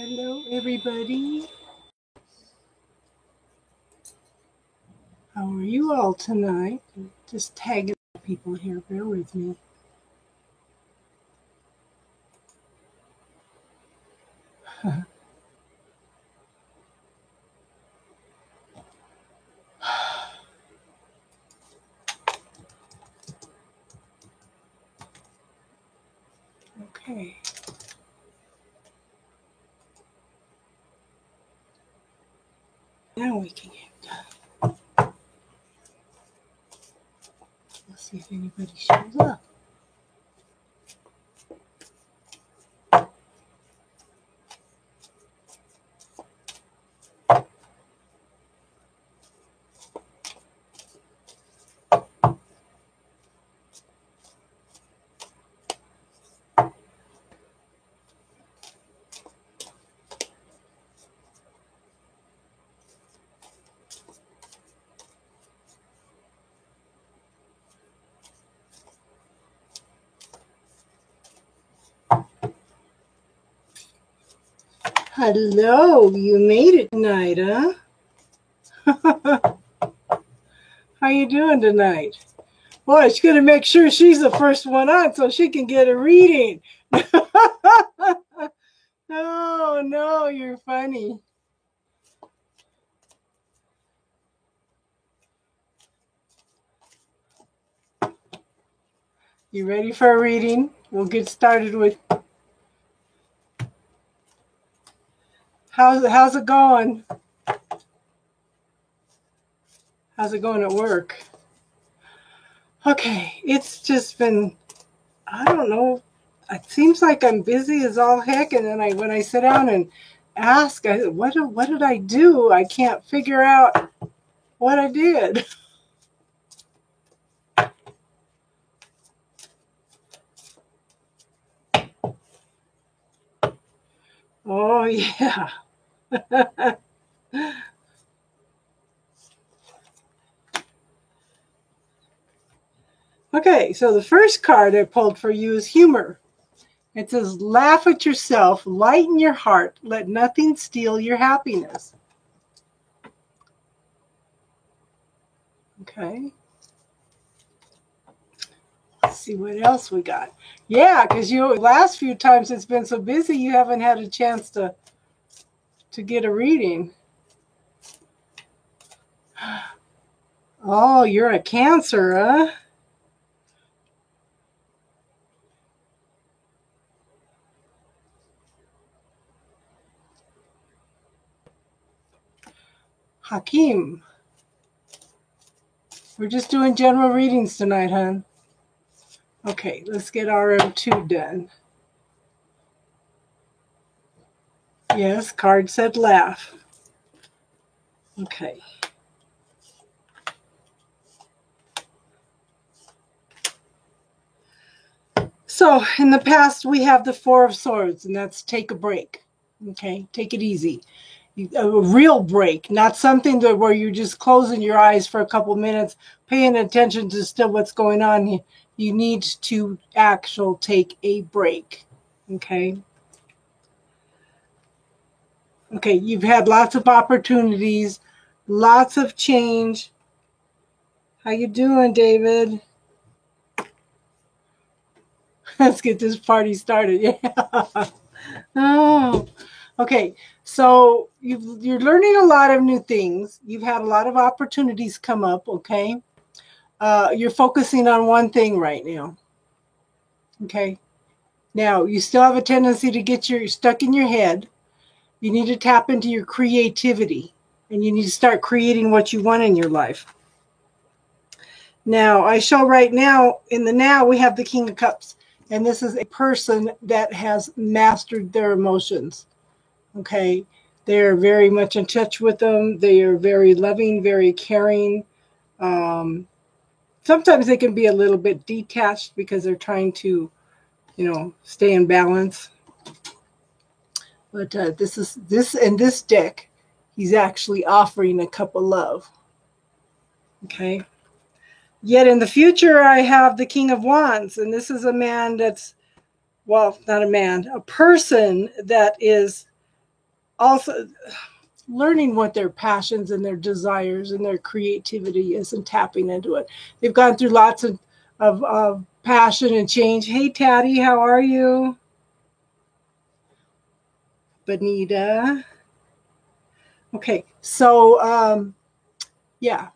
Hello, everybody. How are you all tonight? Just tagging people here. Bear with me. Okay. Now we can get done. Let's see if anybody shows up. Hello, you made it tonight, huh? How you doing tonight? Boy, she's going to make sure she's the first one on so she can get a reading. No, you're funny. You ready for a reading? We'll get started with... How's it going? How's it going at work? Okay, it's just been, I don't know, it seems like I'm busy as all heck, and then when I sit down and ask, what did I do? I can't figure out what I did. Oh, yeah. Okay, so the first card I pulled for you is humor. It says, laugh at yourself, lighten your heart, let nothing steal your happiness. Okay. Let's see what else we got. Yeah, because the last few times it's been so busy, you haven't had a chance to get a reading. Oh, you're a Cancer, huh? Hakeem. We're just doing general readings tonight, hon. Okay, let's get RM2 done. Yes, card said laugh. Okay. So, in the past, we have the Four of Swords, and that's take a break. Okay, take it easy. A real break, not something where you're just closing your eyes for a couple minutes, paying attention to still what's going on. You need to actually take a break. Okay. Okay, you've had lots of opportunities, lots of change. How you doing, David? Let's get this party started. Yeah. Oh, okay. So you're learning a lot of new things. You've had a lot of opportunities come up, okay? You're focusing on one thing right now, okay? Now, you still have a tendency to get stuck in your head. You need to tap into your creativity, and you need to start creating what you want in your life. Now, I show right now, in the now, we have the King of Cups, and this is a person that has mastered their emotions, okay? They're very much in touch with them. They are very loving, very caring. Sometimes they can be a little bit detached because they're trying to, stay in balance. But this deck, he's actually offering a cup of love. Okay. Yet in the future, I have the King of Wands, and this is a man that's, well, not a man, a person that is also learning what their passions and their desires and their creativity is and tapping into it. They've gone through lots of passion and change. Hey, Taddy, how are you? Benita. Okay, so yeah,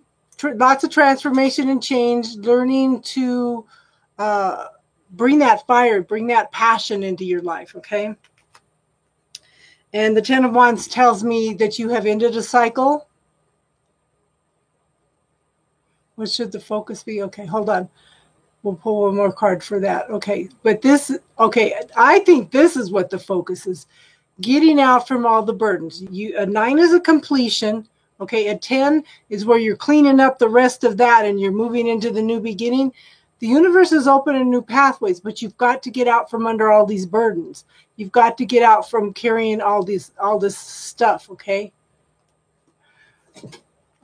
lots of transformation and change, learning to bring that fire, bring that passion into your life, okay? And the Ten of Wands tells me that you have ended a cycle. What should the focus be? Okay, hold on. We'll pull one more card for that. Okay, but this, okay, I think this is what the focus is. Getting out from all the burdens. A 9 is a completion. Okay, a 10 is where you're cleaning up the rest of that and you're moving into the new beginning. The universe is opening new pathways, but you've got to get out from under all these burdens. You've got to get out from carrying all this stuff, okay?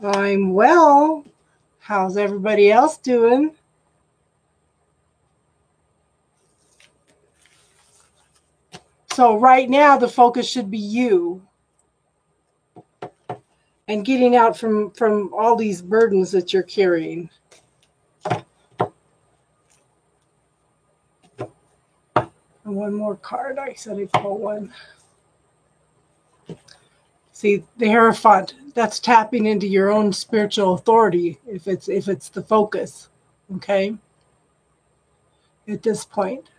I'm well. How's everybody else doing? So right now the focus should be you and getting out from all these burdens that you're carrying. And one more card. I said I'd pull one. See, the Hierophant, that's tapping into your own spiritual authority if it's the focus, okay? At this point.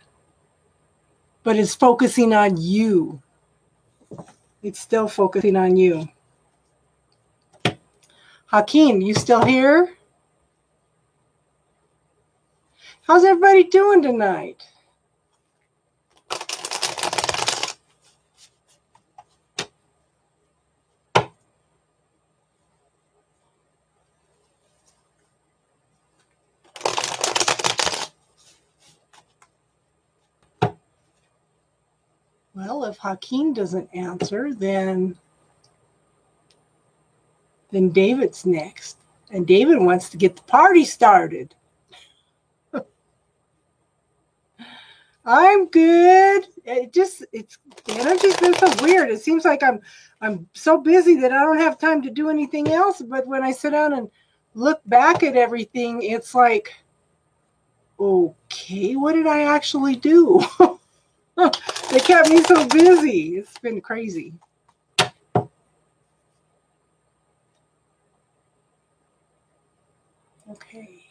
But it's focusing on you. It's still focusing on you. Hakeem, you still here? How's everybody doing tonight? Well, if Hakeem doesn't answer, then David's next. And David wants to get the party started. I'm good. The energy's been so weird. It seems like I'm so busy that I don't have time to do anything else. But when I sit down and look back at everything, it's like, okay, what did I actually do? They kept me so busy. It's been crazy. Okay.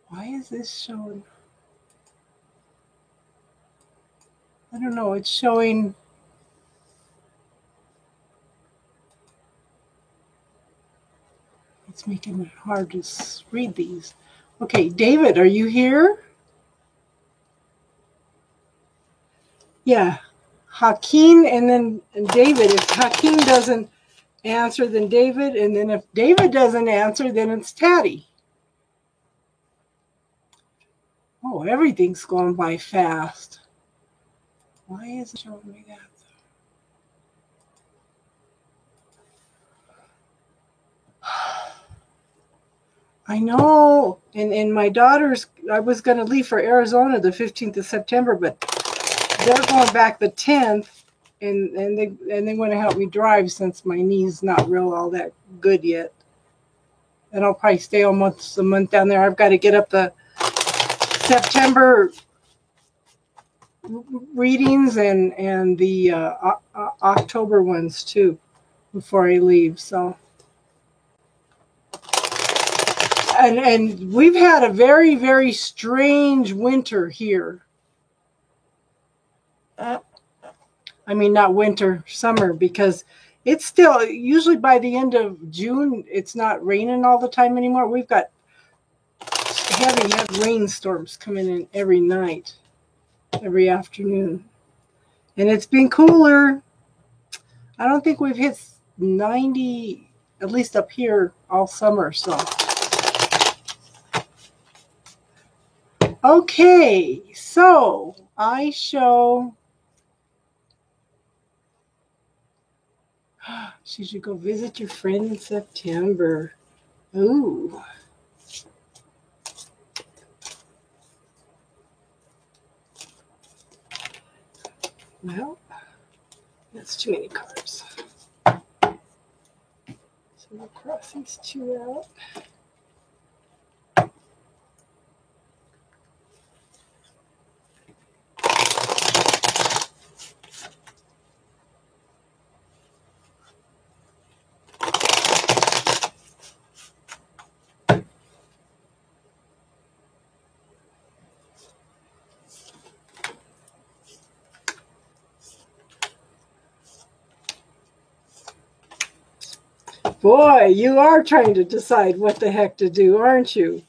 Why is this showing? I don't know. It's showing. It's making it hard to read these. Okay, David, are you here? Yeah. Hakeem and then David. If Hakeem doesn't answer, then David. And then if David doesn't answer, then it's Taddy. Oh, everything's going by fast. Why is it showing me that? I know. And my daughters, I was going to leave for Arizona the 15th of September, but they're going back the 10th. And they want to help me drive since my knee's not real all that good yet. And I'll probably stay almost a month down there. I've got to get up the September readings and the October ones too before I leave. So, and we've had a very, very strange winter here. I mean, not winter, summer, because it's still, usually by the end of June, it's not raining all the time anymore. We've got heavy rainstorms coming in every night, every afternoon. And it's been cooler. I don't think we've hit 90, at least up here, all summer. So, okay, so I show... She should go visit your friend in September. Ooh. Well, that's too many cards. So we'll cross these two out. Boy, you are trying to decide what the heck to do, aren't you?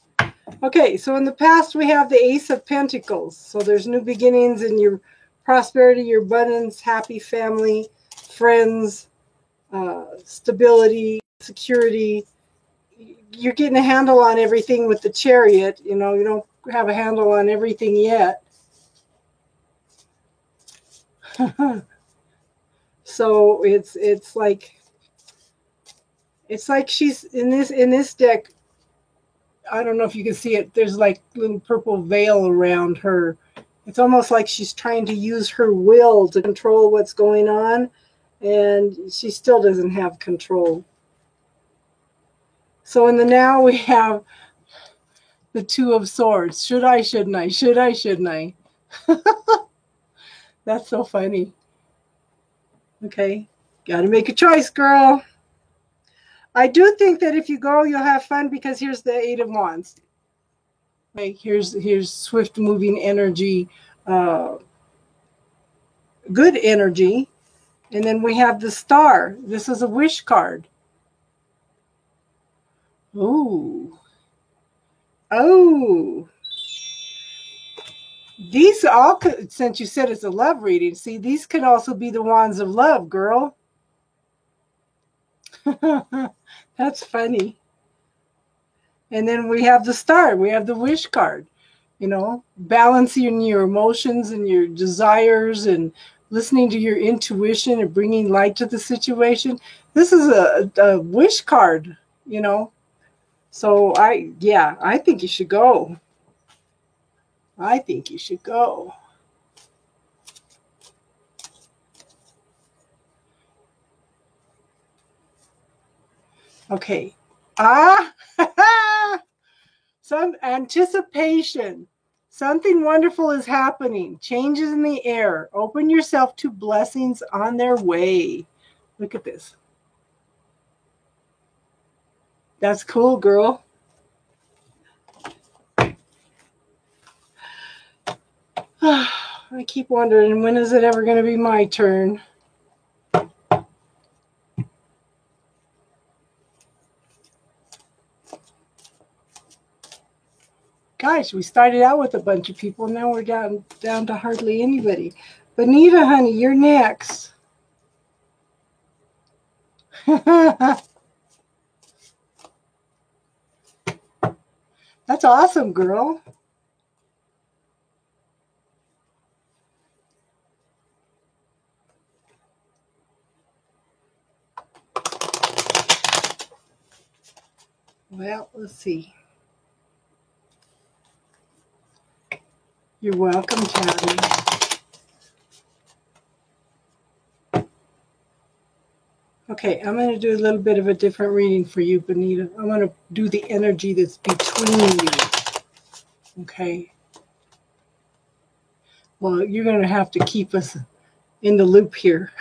Okay, so in the past we have the Ace of Pentacles. So there's new beginnings in your prosperity, your abundance, happy family, friends, stability, security. You're getting a handle on everything with the Chariot. You know, you don't have a handle on everything yet. So it's like she's in this deck. I don't know if you can see it. There's like a little purple veil around her. It's almost like she's trying to use her will to control what's going on, and she still doesn't have control. So in the now we have the Two of Swords. Should I, shouldn't I? Should I, shouldn't I? That's so funny. Okay, got to make a choice, girl. I do think that if you go, you'll have fun, because here's the Eight of Wands. Okay, here's swift moving energy, good energy. And then we have the Star. This is a wish card. Oh. Oh. These all could, since you said it's a love reading, see, these could also be the wands of love, girl. That's funny. And then we have the Star. We have the wish card. You know, balancing your emotions and your desires and listening to your intuition and bringing light to the situation. This is a wish card, you know. So I think you should go. I think you should go. Okay. Some anticipation. Something wonderful is happening. Changes in the air. Open yourself to blessings on their way. Look at this. That's cool, girl. I keep wondering, when is it ever going to be my turn? Gosh, we started out with a bunch of people. Now we're down to hardly anybody. Bonita, honey, you're next. That's awesome, girl. Well, let's see. You're welcome, Tabby. Okay, I'm going to do a little bit of a different reading for you, Bonita. I'm going to do the energy that's between you. Okay. Well, you're going to have to keep us in the loop here.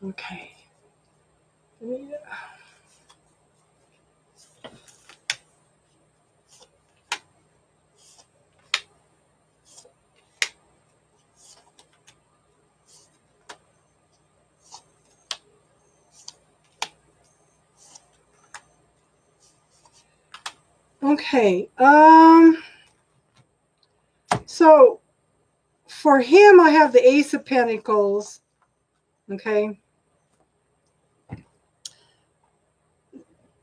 Okay. Bonita. Okay. So for him, I have the Ace of Pentacles. Okay.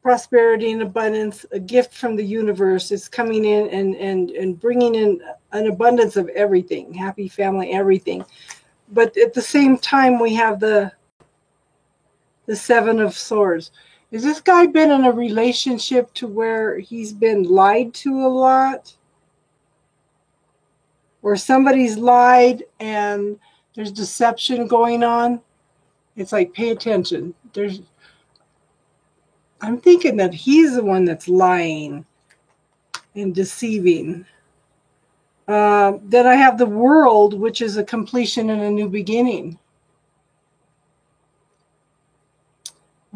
Prosperity and abundance, a gift from the universe is coming in and bringing in an abundance of everything, happy family, everything. But at the same time, we have the Seven of Swords. Has this guy been in a relationship to where he's been lied to a lot? Or somebody's lied and there's deception going on? It's like, pay attention. I'm thinking that he's the one that's lying and deceiving. Then I have the World, which is a completion and a new beginning.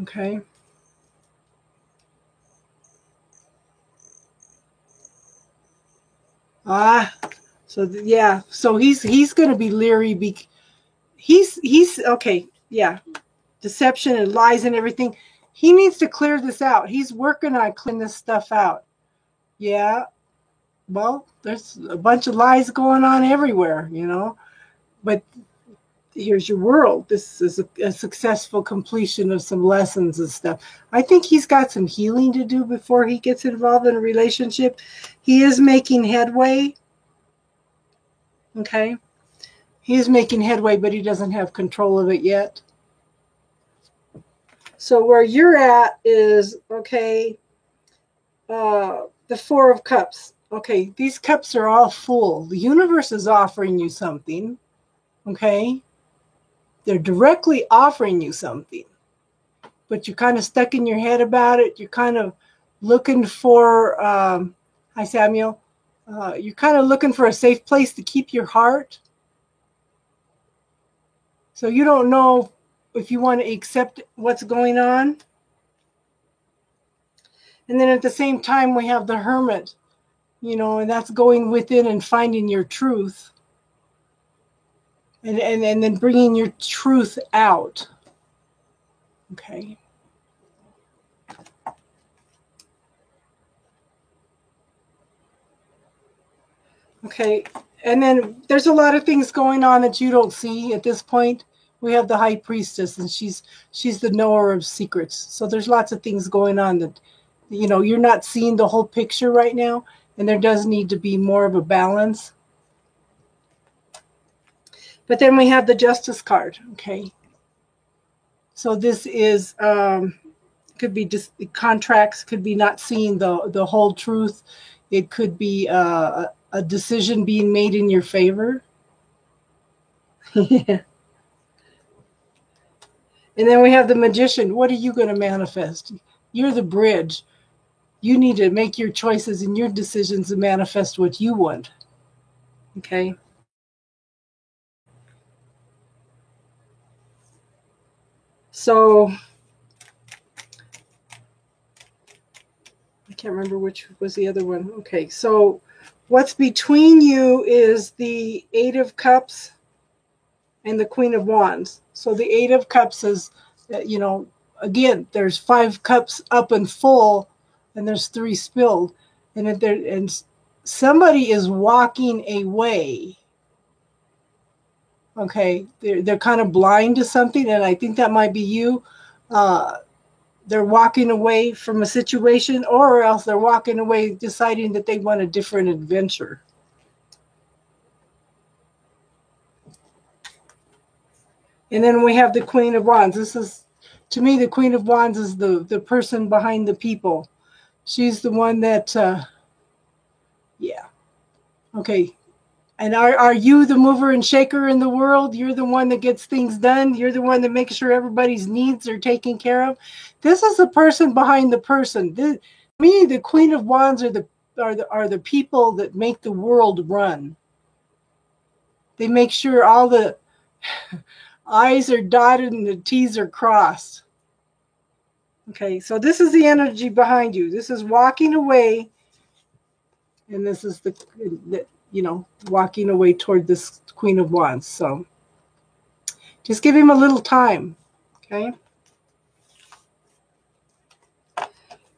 Okay. So yeah. So he's going to be leery. He's okay. Yeah. Deception and lies and everything. He needs to clear this out. He's working on clearing this stuff out. Yeah. Well, there's a bunch of lies going on everywhere, But here's your World. This is a successful completion of some lessons and stuff. I think he's got some healing to do before he gets involved in a relationship. He is making headway. Okay. He is making headway, but he doesn't have control of it yet. So where you're at is, okay, the Four of Cups. Okay, these cups are all full. The universe is offering you something. Okay. They're directly offering you something. But you're kind of stuck in your head about it. You're kind of looking for, hi Samuel, you're kind of looking for a safe place to keep your heart. So you don't know if you want to accept what's going on. And then at the same time, we have the Hermit, and that's going within and finding your truth. And then bringing your truth out. Okay. Okay. And then there's a lot of things going on that you don't see at this point. We have the High Priestess, and she's the knower of secrets. So there's lots of things going on that, you're not seeing the whole picture right now. And there does need to be more of a balance. But then we have the Justice card. Okay. So this is, could be just contracts, could be not seeing the whole truth. It could be a decision being made in your favor. Yeah. And then we have the Magician. What are you going to manifest? You're the bridge. You need to make your choices and your decisions to manifest what you want. Okay. So I can't remember which was the other one. Okay. So what's between you is the Eight of Cups and the Queen of Wands. So the Eight of Cups is, again, there's 5 cups up and full, and there's 3 spilled, and somebody is walking away. Okay, they're kind of blind to something, and I think that might be you. They're walking away from a situation, or else they're walking away deciding that they want a different adventure. And then we have the Queen of Wands. This is, to me, the Queen of Wands is the person behind the people. She's the one that, yeah. Okay. And are you the mover and shaker in the world? You're the one that gets things done. You're the one that makes sure everybody's needs are taken care of. This is the person behind the person. The Queen of Wands are the people that make the world run. They make sure all the I's are dotted and the T's are crossed. Okay, so this is the energy behind you. This is walking away, and this is the walking away toward this Queen of Wands. So just give him a little time, okay?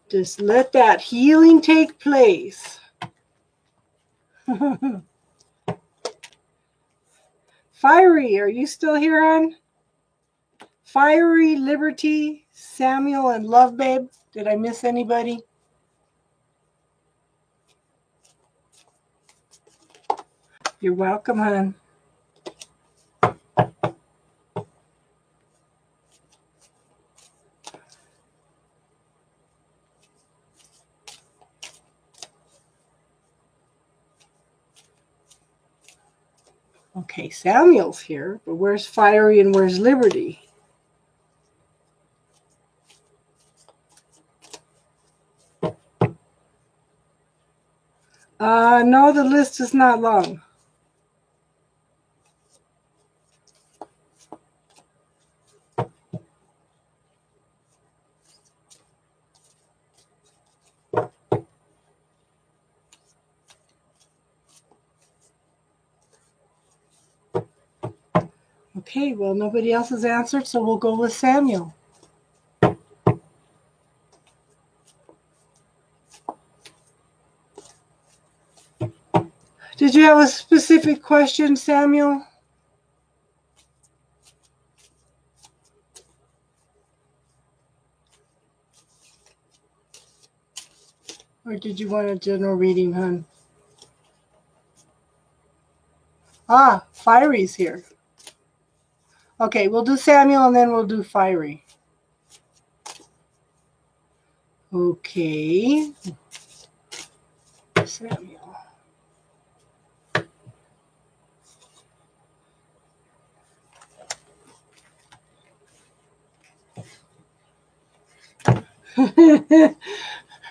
Just let that healing take place. Fiery, are you still here on? Fiery, Liberty, Samuel, and Love Babe. Did I miss anybody? You're welcome, hon. Okay, Samuel's here, but where's Fiery and where's Liberty? No, the list is not long. Okay, well, nobody else has answered, so we'll go with Samuel. Did you have a specific question, Samuel? Or did you want a general reading, hon? Ah, Fiery's here. Okay, we'll do Samuel and then we'll do Fiery. Okay. Samuel.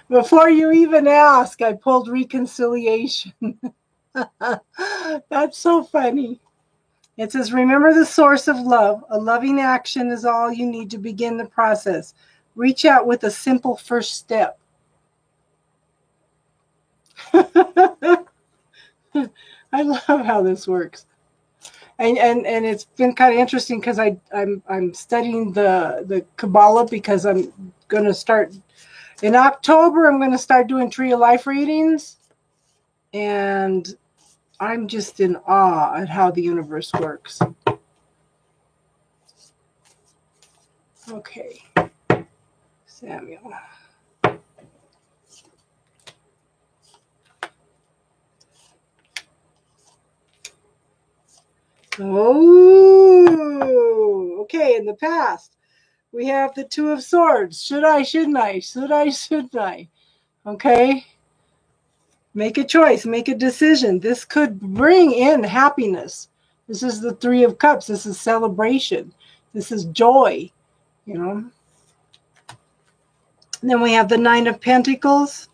Before you even ask, I pulled reconciliation. That's so funny. It says, remember the source of love. A loving action is all you need to begin the process. Reach out with a simple first step. I love how this works. And it's been kind of interesting because I'm studying the Kabbalah because I'm going to start in October. I'm going to start doing Tree of Life readings, and I'm just in awe at how the universe works. Okay, Samuel. Oh, okay. In the past, we have the Two of Swords. Should I, shouldn't I? Should I, shouldn't I? Okay. Make a choice. Make a decision. This could bring in happiness. This is the Three of Cups. This is celebration. This is joy, you know. And then we have the Nine of Pentacles.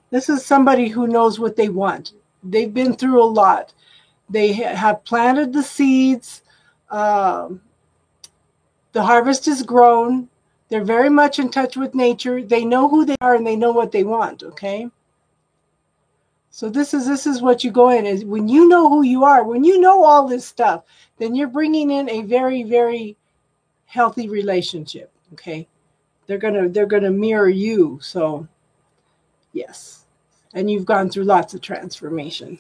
This is somebody who knows what they want. They've been through a lot. They have planted the seeds. The harvest is grown. They're very much in touch with nature. They know who they are and they know what they want, okay? So this is what you go in is when you know who you are, when you know all this stuff, then you're bringing in a very, very healthy relationship, okay? They're gonna mirror you. So yes. And you've gone through lots of transformation.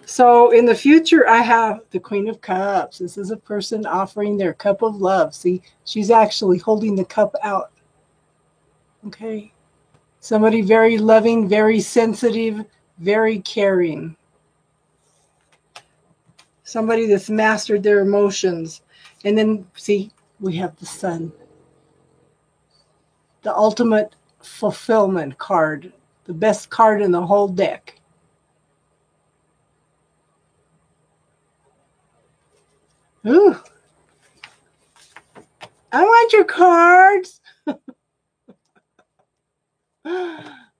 So in the future, I have the Queen of Cups. This is a person offering their cup of love. See, she's actually holding the cup out. Okay. Somebody very loving, very sensitive, very caring. Somebody that's mastered their emotions. And then, see, we have the Sun. The ultimate fulfillment card. The best card in the whole deck. Ooh. I want your cards.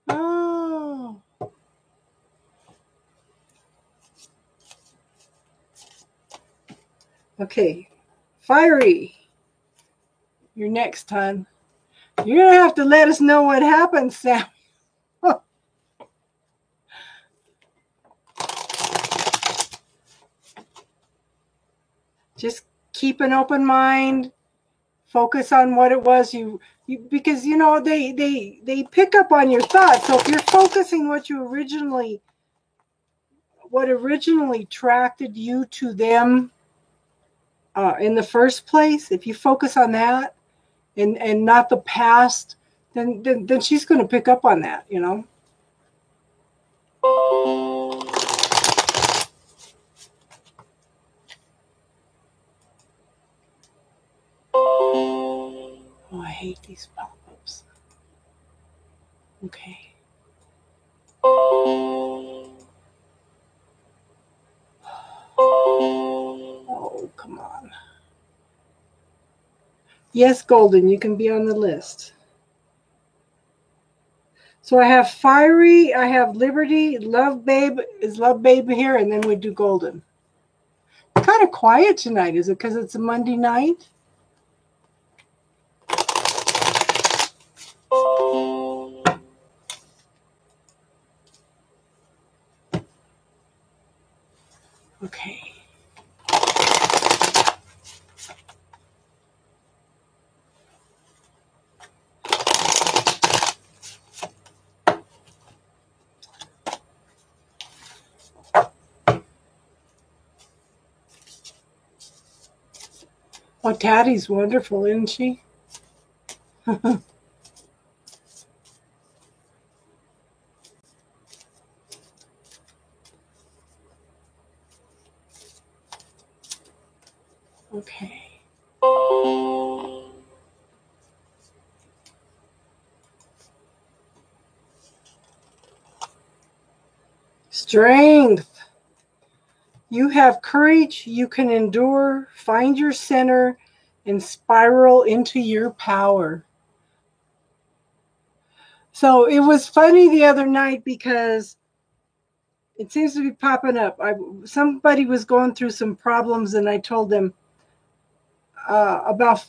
Oh. Okay. Fiery. You're next, hon. You're going to have to let us know what happens, Sam. Just keep an open mind. Focus on what it was you because you know they pick up on your thoughts. So if you're focusing what originally attracted you to them in the first place, if you focus on that and not the past, then she's going to pick up on that, you know. Oh, I hate these pop-ups. Okay. come on. Yes, Golden, you can be on the list. So I have Fiery, I have Liberty, Love Babe. Is Love Babe here? And then we do Golden. Kind of quiet tonight. Is it because it's a Monday night? Okay. Oh, Tattie's wonderful, isn't she? Okay. Strength. You have courage. You can endure. Find your center and spiral into your power. So it was funny the other night because it seems to be popping up. Somebody was going through some problems, and I told them about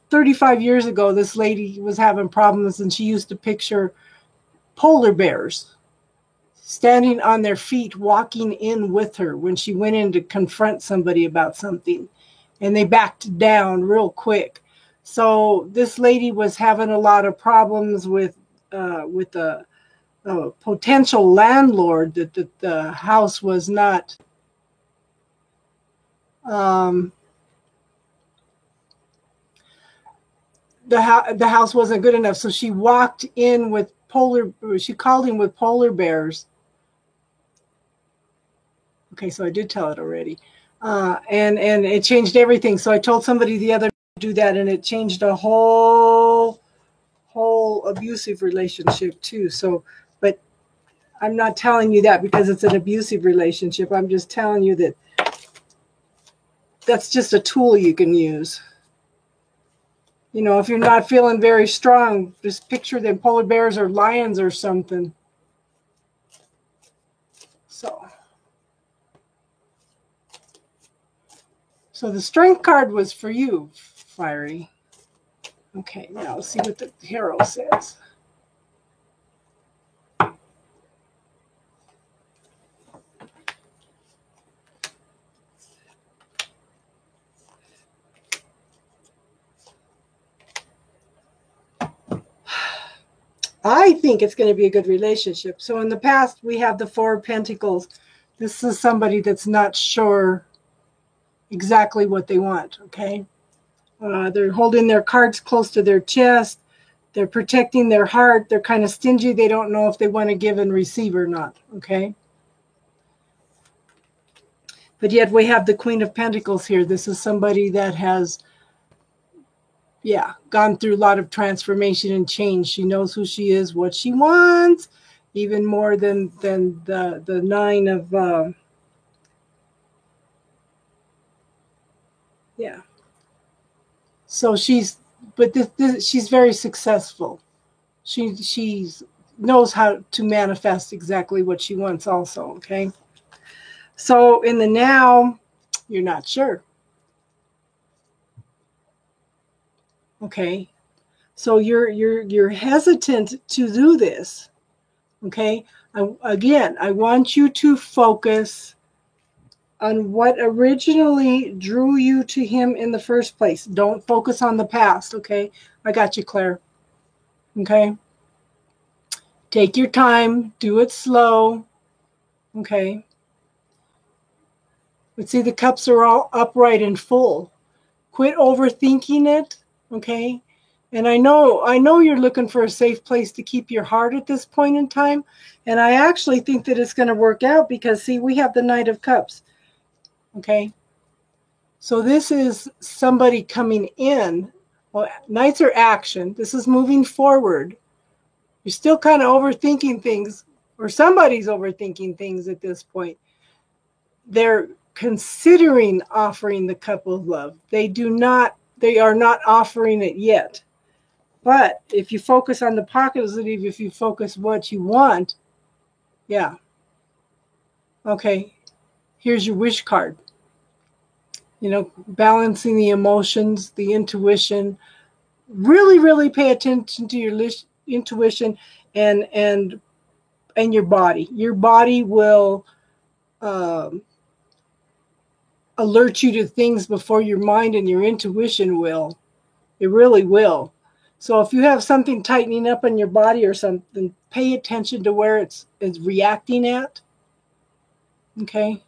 35 years ago, this lady was having problems, and she used to picture polar bears standing on their feet, walking in with her when she went in to confront somebody about something, and they backed down real quick. So this lady was having a lot of problems with a potential landlord that the house was not the house wasn't good enough. So she walked in with she called him with polar bears. Okay, so I did tell it already. And it changed everything. So I told somebody the other to do that, and it changed a whole abusive relationship too. So, but I'm not telling you that because it's an abusive relationship. I'm just telling you that that's just a tool you can use. You know, if you're not feeling very strong, just picture them polar bears or lions or something. So the strength card was for you, Fiery. Okay, now let's see what the tarot says. I think it's going to be a good relationship. So in the past, we have the Four of Pentacles. This is somebody that's not sure exactly what they want, okay? They're holding their cards close to their chest. They're protecting their heart. They're kind of stingy. They don't know if they want to give and receive or not, okay? But yet we have the Queen of Pentacles here. This is somebody that has, gone through a lot of transformation and change. She knows who she is, what she wants, even more than the Nine of, So she's very successful. She's knows how to manifest exactly what she wants also, okay? So in the now, you're not sure. Okay? So you're hesitant to do this. Okay? I want you to focus on what originally drew you to him in the first place. Don't focus on the past, okay? I got you, Claire. Okay? Take your time. Do it slow. Okay? But see, the cups are all upright and full. Quit overthinking it, okay? And I know you're looking for a safe place to keep your heart at this point in time. And I actually think that it's going to work out because, see, we have the Knight of Cups, okay? So this is somebody coming in. Well, Knights are action. This is moving forward. You're still kind of overthinking things, or somebody's overthinking things at this point. They're considering offering the cup of love. They are not offering it yet. But if you focus on the positive, if you focus what you want, yeah. Okay, here's your wish card. Balancing the emotions, the intuition. Really, really pay attention to your intuition and your body. Your body will alert you to things before your mind and your intuition will. It really will. So if you have something tightening up in your body or something, pay attention to where it's reacting at. Okay.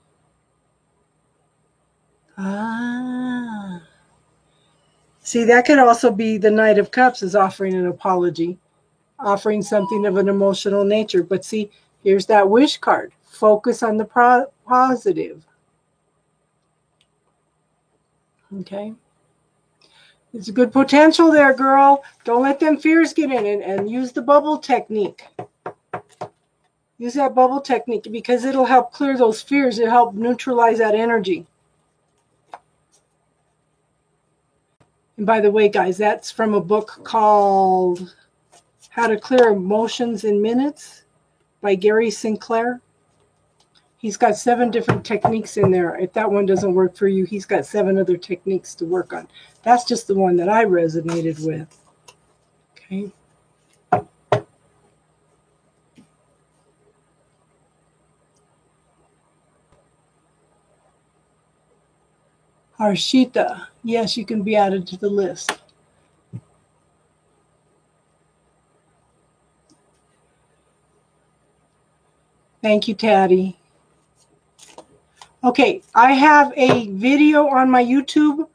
See, that could also be the Knight of Cups is offering an apology, offering something of an emotional nature. But see, here's that wish card. Focus on the positive. Okay. It's a good potential there, girl. Don't let them fears get in and use the bubble technique. Use that bubble technique because it'll help clear those fears. It'll help neutralize that energy. And by the way, guys, that's from a book called How to Clear Emotions in Minutes by Gary Sinclair. He's got 7 different techniques in there. If that one doesn't work for you, he's got 7 other techniques to work on. That's just the one that I resonated with. Okay. Harshita. Yes, you can be added to the list. Thank you, Taddy. Okay, I have a video on my YouTube.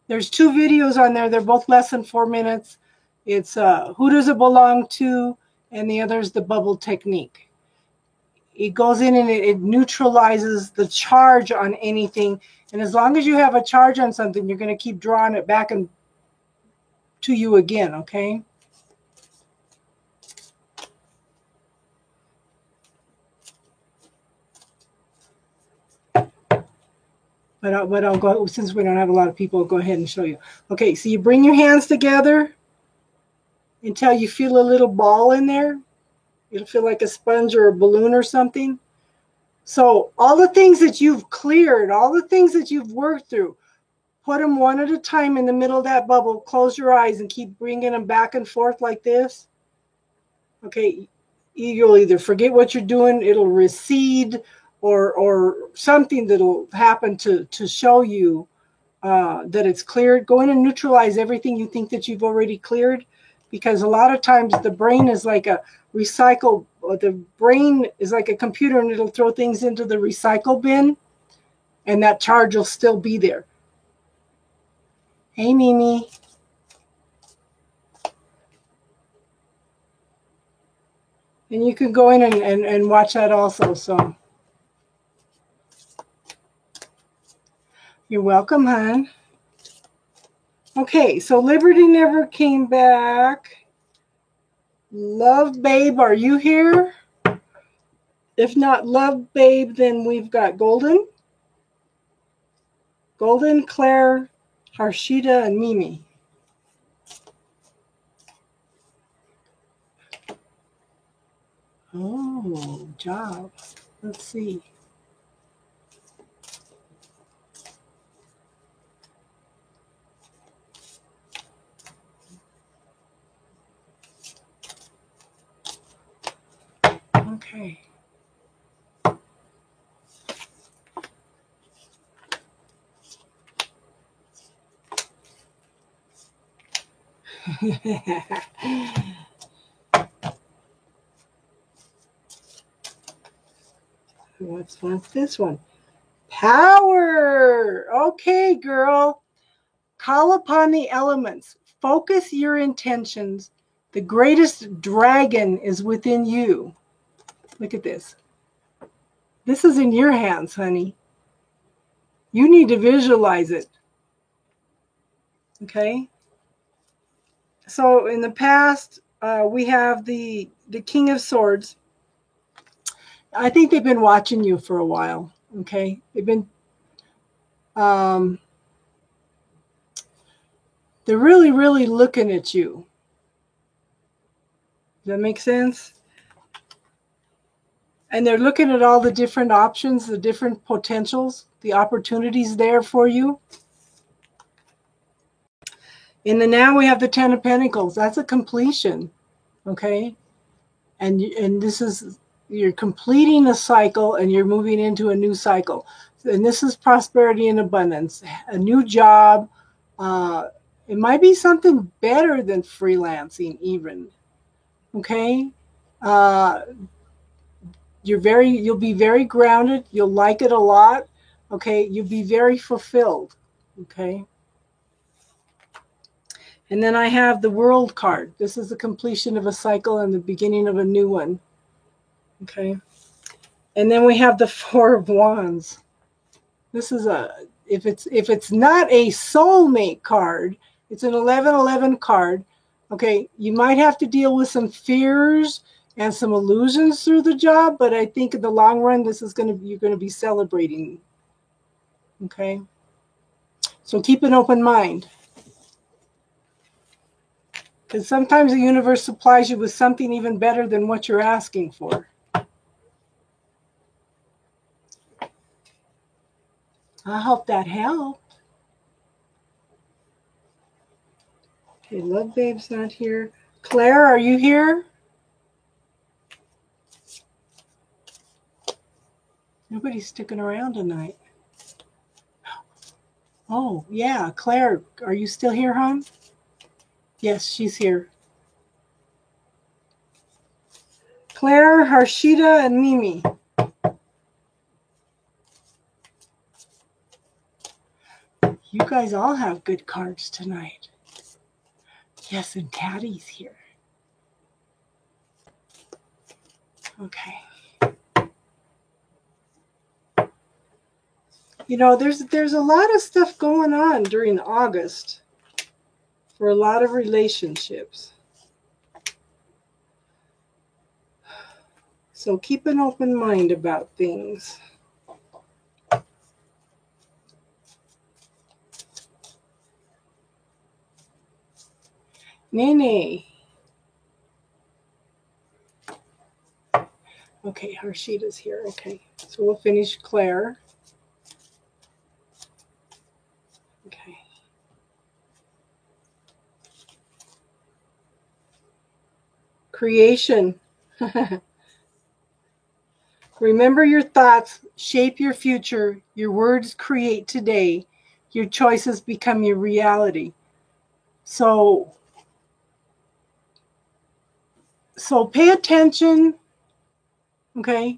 There's 2 videos on there. They're both less than 4 minutes. It's Who Does It Belong To? And the other is the bubble technique. It goes in and it neutralizes the charge on anything. And as long as you have a charge on something, you're going to keep drawing it back and to you again, okay? But I'll go, since we don't have a lot of people, I'll go ahead and show you. Okay, so you bring your hands together until you feel a little ball in there. It'll feel like a sponge or a balloon or something. So all the things that you've cleared, all the things that you've worked through, put them one at a time in the middle of that bubble. Close your eyes and keep bringing them back and forth like this. Okay, you'll either forget what you're doing, it'll recede, or something that'll happen to show you that it's cleared. Go in and neutralize everything you think that you've already cleared, because a lot of times the brain is like a recycle. The brain is like a computer, and it'll throw things into the recycle bin, and that charge will still be there. Hey, Mimi. And you can go in and watch that also. So you're welcome, hon. Okay, so Liberty never came back. Love Babe, are you here? If not Love Babe, then we've got Golden. Golden, Claire, Harshita, and Mimi. Oh, job. Let's see. Okay. What's this one? Power. Okay, girl. Call upon the elements. Focus your intentions. The greatest dragon is within you. Look at this. This is in your hands, honey. You need to visualize it. Okay? So in the past, we have the King of Swords. I think they've been watching you for a while. Okay? They've been they're really, really looking at you. Does that make sense? And they're looking at all the different options, the different potentials, the opportunities there for you. And then now we have the Ten of Pentacles. That's a completion, okay? And this is, you're completing a cycle and you're moving into a new cycle. And this is prosperity and abundance, a new job. It might be something better than freelancing even, okay? You'll be very grounded. You'll like it a lot, okay? You'll be very fulfilled, okay? And then I have the World card. This is the completion of a cycle and the beginning of a new one. Okay. And then we have the Four of Wands. This is if it's not a soulmate card, it's an 1111 card. Okay, you might have to deal with some fears and some illusions through the job, but I think in the long run, you're going to be celebrating. Okay. So keep an open mind. Because sometimes the universe supplies you with something even better than what you're asking for. I hope that helped. Okay, Love Babe's not here. Claire, are you here? Nobody's sticking around tonight. Oh, yeah. Claire, are you still here, hon? Yes, she's here. Claire, Harshita, and Mimi. You guys all have good cards tonight. Yes, and Caddy's here. Okay. You know, there's a lot of stuff going on during August for a lot of relationships. So keep an open mind about things. Nene. Okay, Harshita's here. Okay, so we'll finish Claire. Okay. Creation. Remember your thoughts, shape your future. Your words create today. Your choices become your reality. So pay attention, okay,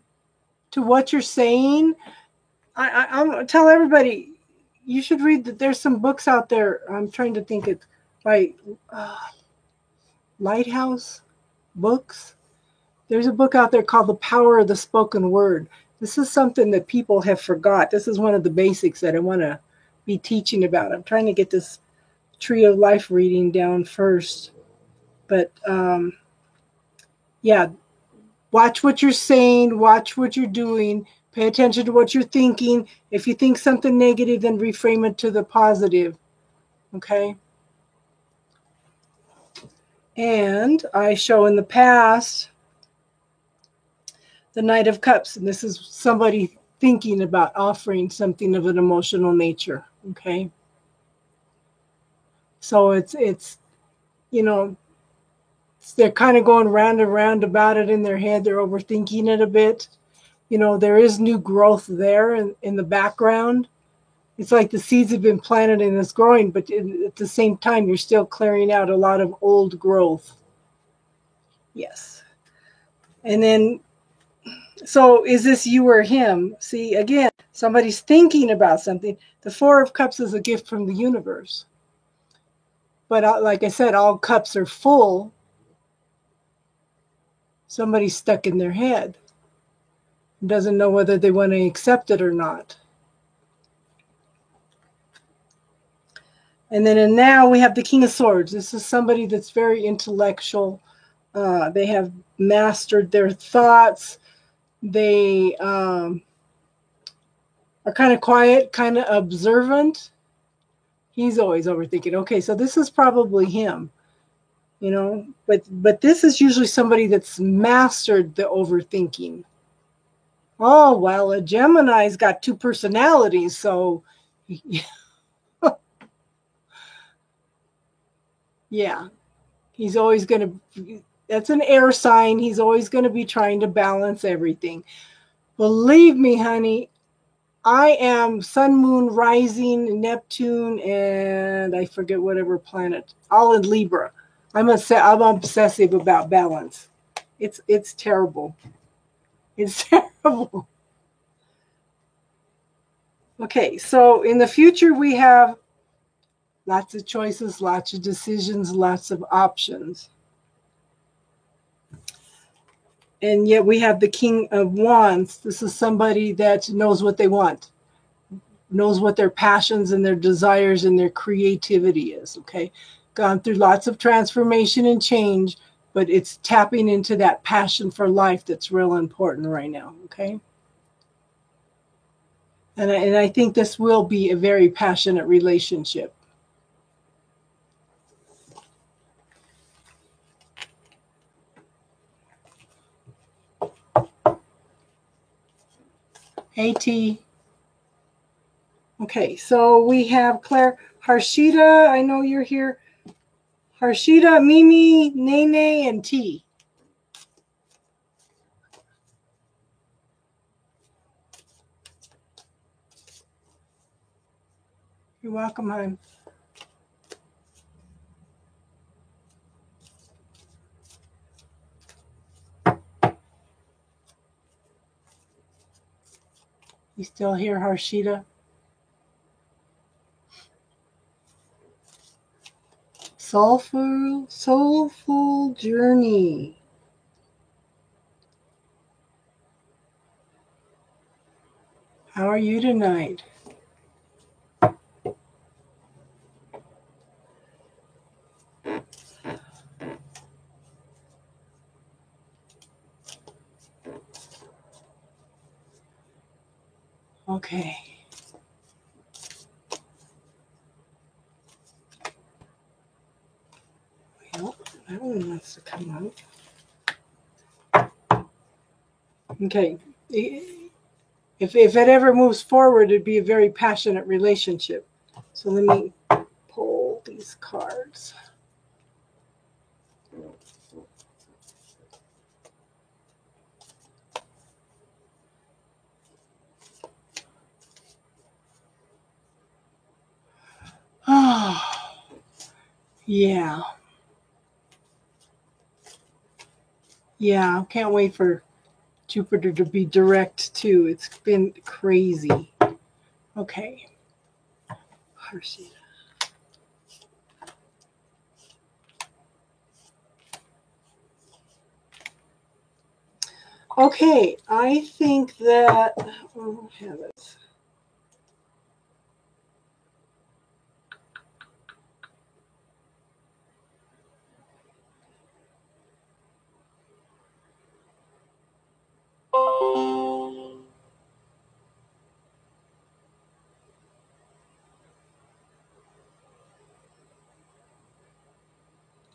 to what you're saying. I'll tell everybody, you should read that. There's some books out there. I'm trying to think it by Lighthouse Books. There's a book out there called The Power of the Spoken Word. This is something that people have forgot. This is one of the basics that I want to be teaching about. I'm trying to get this Tree of Life reading down first. But yeah, watch what you're saying, watch what you're doing, pay attention to what you're thinking. If you think something negative, then reframe it to the positive. Okay? And I show in the past the Knight of Cups, and this is somebody thinking about offering something of an emotional nature. Okay? So it's you know, they're kind of going round and round about it in their head. They're overthinking it a bit. You know, there is new growth there in the background. It's like the seeds have been planted and it's growing, but at the same time, you're still clearing out a lot of old growth. Yes. And then, so is this you or him? See, again, somebody's thinking about something. The Four of Cups is a gift from the universe. But like I said, all cups are full. Somebody's stuck in their head. Doesn't know whether they want to accept it or not. And then now we have the King of Swords. This is somebody that's very intellectual. They have mastered their thoughts. They are kind of quiet, kind of observant. He's always overthinking. Okay, so this is probably him, but this is usually somebody that's mastered the overthinking. Oh, well, a Gemini's got two personalities, so yeah, he's always going to, that's an air sign. He's always going to be trying to balance everything. Believe me, honey, I am Sun, Moon, Rising, Neptune, and I forget whatever planet, all in Libra. I'm obsessive about balance. It's terrible. It's terrible. Okay, so in the future we have lots of choices, lots of decisions, lots of options. And yet we have the King of Wands. This is somebody that knows what they want, knows what their passions and their desires and their creativity is, okay? Gone through lots of transformation and change, but it's tapping into that passion for life that's real important right now, okay? And I think this will be a very passionate relationship. Hey, T. Okay, so we have Claire, Harshita, I know you're here. Harshita, Mimi, Nene, and T. You're welcome, hon. You still here, Harshita? Soulful journey. How are you tonight? Okay. Well, that one wants to come out. Okay. If it ever moves forward, it'd be a very passionate relationship. So let me pull these cards. Oh, yeah. Yeah, can't wait for Jupiter to be direct too. It's been crazy. Okay. Harshita. Okay, I think that have it.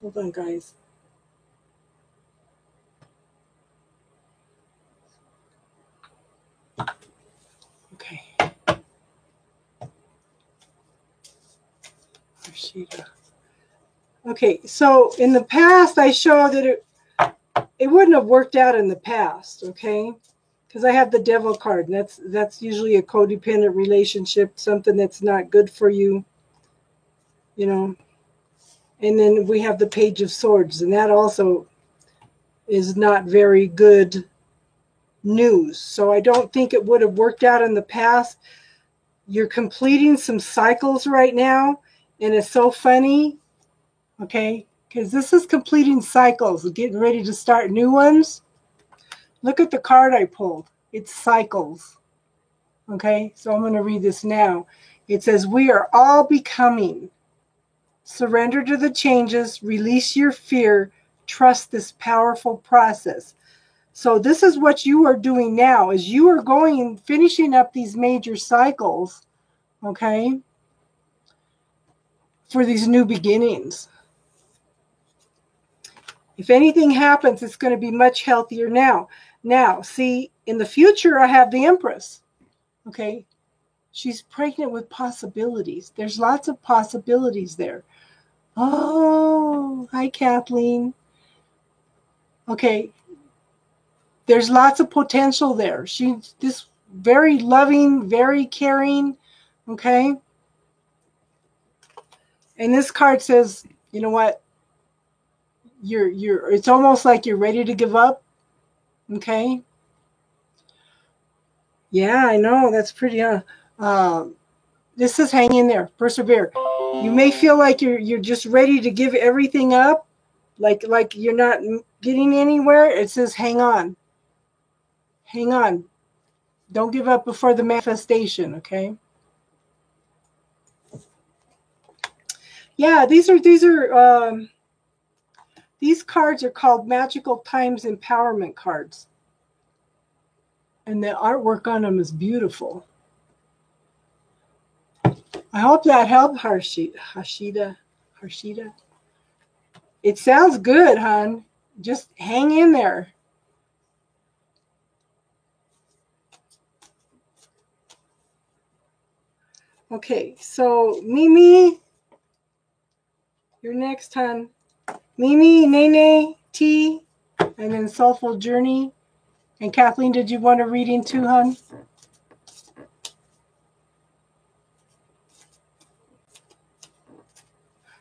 Hold on, guys. Okay. Harshita. Okay, so in the past, I showed that it wouldn't have worked out in the past, okay? Because I have the Devil card, and that's usually a codependent relationship, something that's not good for you, you know. And then we have the Page of Swords, and that also is not very good news. So I don't think it would have worked out in the past. You're completing some cycles right now, and it's so funny, okay? Because this is completing cycles, getting ready to start new ones. Look at the card I pulled. It's cycles. Okay, so I'm going to read this now. It says, we are all becoming. Surrender to the changes, release your fear, trust this powerful process. So this is what you are doing now, is you are going, finishing up these major cycles, okay, for these new beginnings. If anything happens, it's going to be much healthier now. Now, see, in the future, I have the Empress, okay? She's pregnant with possibilities. There's lots of possibilities there. Oh, hi, Kathleen. Okay, there's lots of potential there. She's this very loving, very caring, okay? And this card says, you know what? It's almost like you're ready to give up, okay? Yeah, I know. That's pretty, this is hang in there, persevere. You may feel like you're just ready to give everything up, like you're not getting anywhere. It says hang on. Hang on. Don't give up before the manifestation, okay? Yeah, these cards are called Magical Times Empowerment cards. And the artwork on them is beautiful. I hope that helped, Harshita. It sounds good, hon. Just hang in there. Okay, so Mimi, you're next, hon. Mimi, Nene, T, and then Soulful Journey. And Kathleen, did you want a reading too, hon?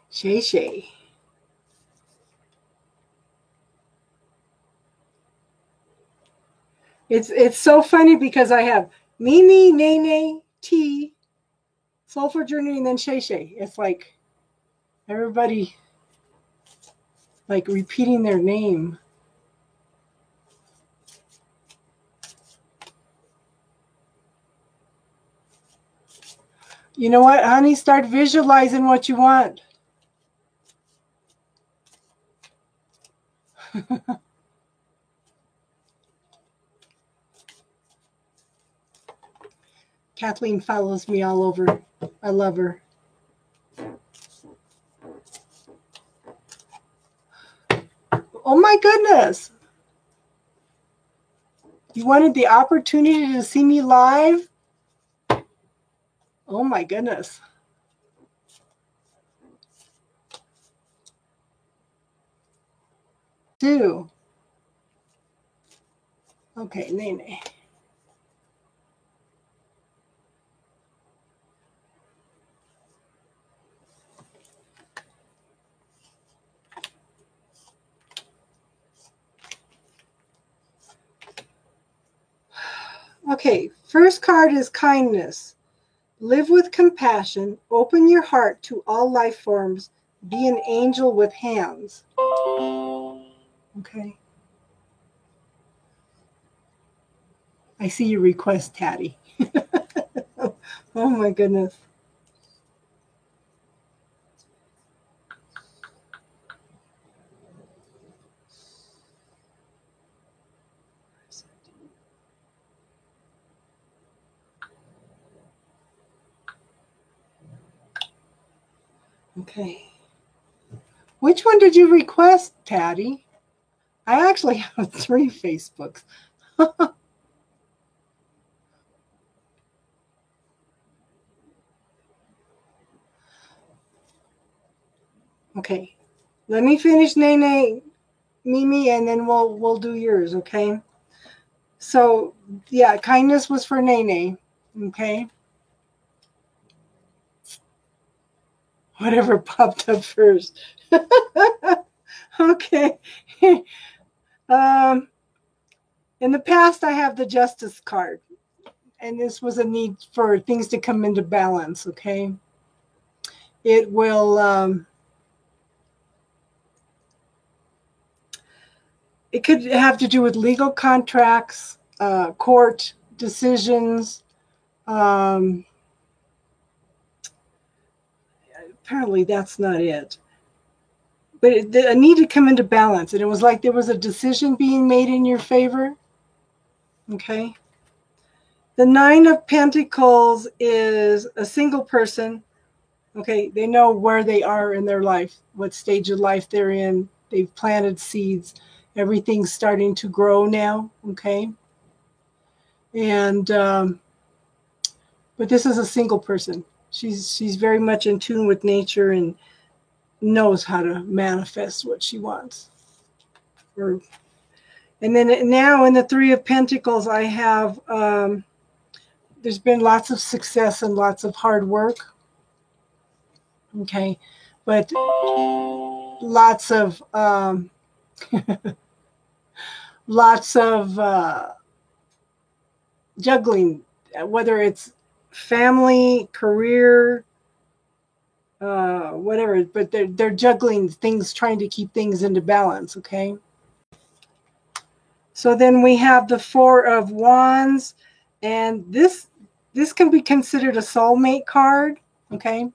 Shay Shay. It's so funny because I have Mimi, Nene, T, Soulful Journey, and then Shay Shay. It's like everybody like repeating their name. You know what, honey? Start visualizing what you want. Kathleen follows me all over. I love her. Oh my goodness. You wanted the opportunity to see me live? Oh my goodness. Do. Okay, Nene. Okay, first card is kindness. Live with compassion. Open your heart to all life forms. Be an angel with hands. Okay. I see your request, Tatty. Oh my goodness. Okay. Which one did you request, Tatty? I actually have 3 Facebooks. Okay. Let me finish Nene, Mimi, and then we'll do yours, okay? So, yeah, kindness was for Nene, okay? Whatever popped up first. Okay. In the past, I have the Justice card, and this was a need for things to come into balance, okay? It will, it could have to do with legal contracts, court decisions. Apparently, that's not it. but it needed to come into balance. And it was like there was a decision being made in your favor. Okay. The Nine of Pentacles is a single person. Okay. They know where they are in their life, what stage of life they're in. They've planted seeds. Everything's starting to grow now. Okay. And, but this is a single person. She's very much in tune with nature and knows how to manifest what she wants. And then now in the Three of Pentacles, I have, there's been lots of success and lots of hard work. Okay. But lots of, juggling, whether it's family, career, whatever, but they're juggling things, trying to keep things into balance. Okay. So then we have the Four of Wands, and this can be considered a soulmate card. Okay.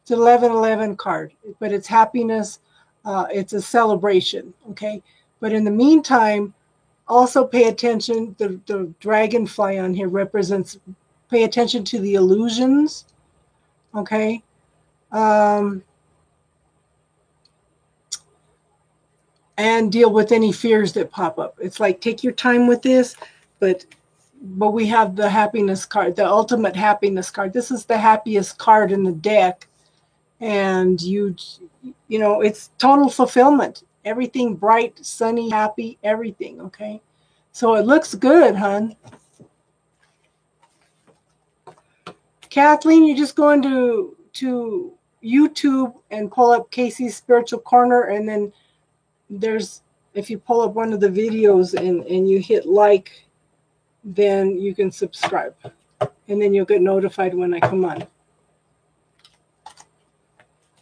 It's an 1111 card, but it's happiness. It's a celebration. Okay. But in the meantime, also pay attention. The dragonfly on here represents, pay attention to the illusions. Okay. And deal with any fears that pop up. It's like, take your time with this, but we have the happiness card, the ultimate happiness card. This is the happiest card in the deck. And you know, it's total fulfillment. Everything bright, sunny, happy, everything. Okay. So it looks good, hon. Kathleen, you just go into YouTube and pull up Casey's Spiritual Corner, and then there's, if you pull up one of the videos and you hit like, then you can subscribe, and then you'll get notified when I come on.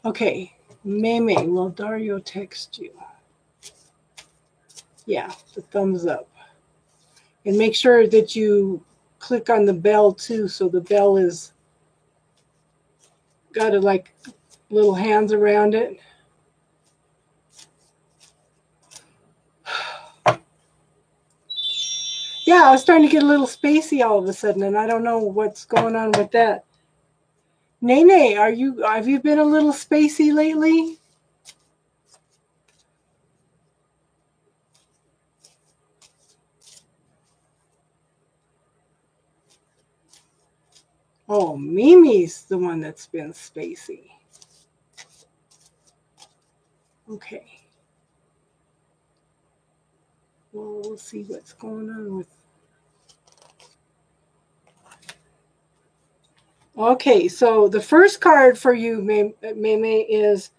Okay, Meme, will Dario text you? Yeah, the thumbs up. And make sure that you click on the bell too, so the bell is got like little hands around it. Yeah, I was starting to get a little spacey all of a sudden, and I don't know what's going on with that. Nene, have you been a little spacey lately? Oh, Mimi's the one that's been spacey. Okay. Well, we'll see what's going on with. Okay, so the first card for you, Meme, is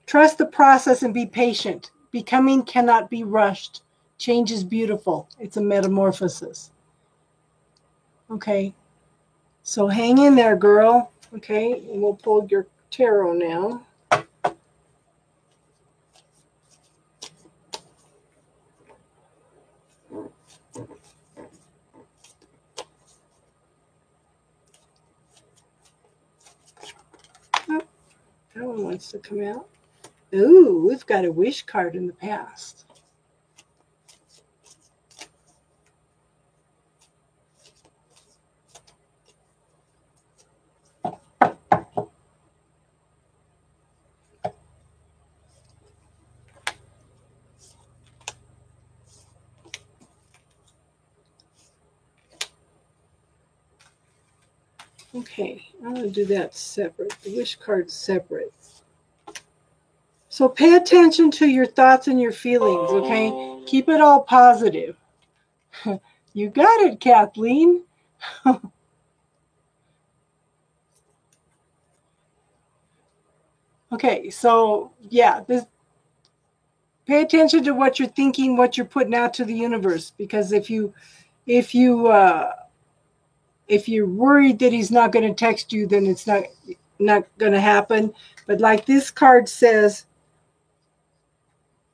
trust the process and be patient. Becoming cannot be rushed. Change is beautiful. It's a metamorphosis. Okay, so hang in there, girl. Okay, and we'll pull your tarot now. That one wants to come out. Ooh, we've got a wish card in the past. Okay, I'm going to do that separate. The wish card's separate. So pay attention to your thoughts and your feelings, okay? Keep it all positive. You got it, Kathleen. Okay, so yeah, pay attention to what you're thinking, what you're putting out to the universe, because if you're worried that he's not going to text you, then it's not going to happen. But like this card says,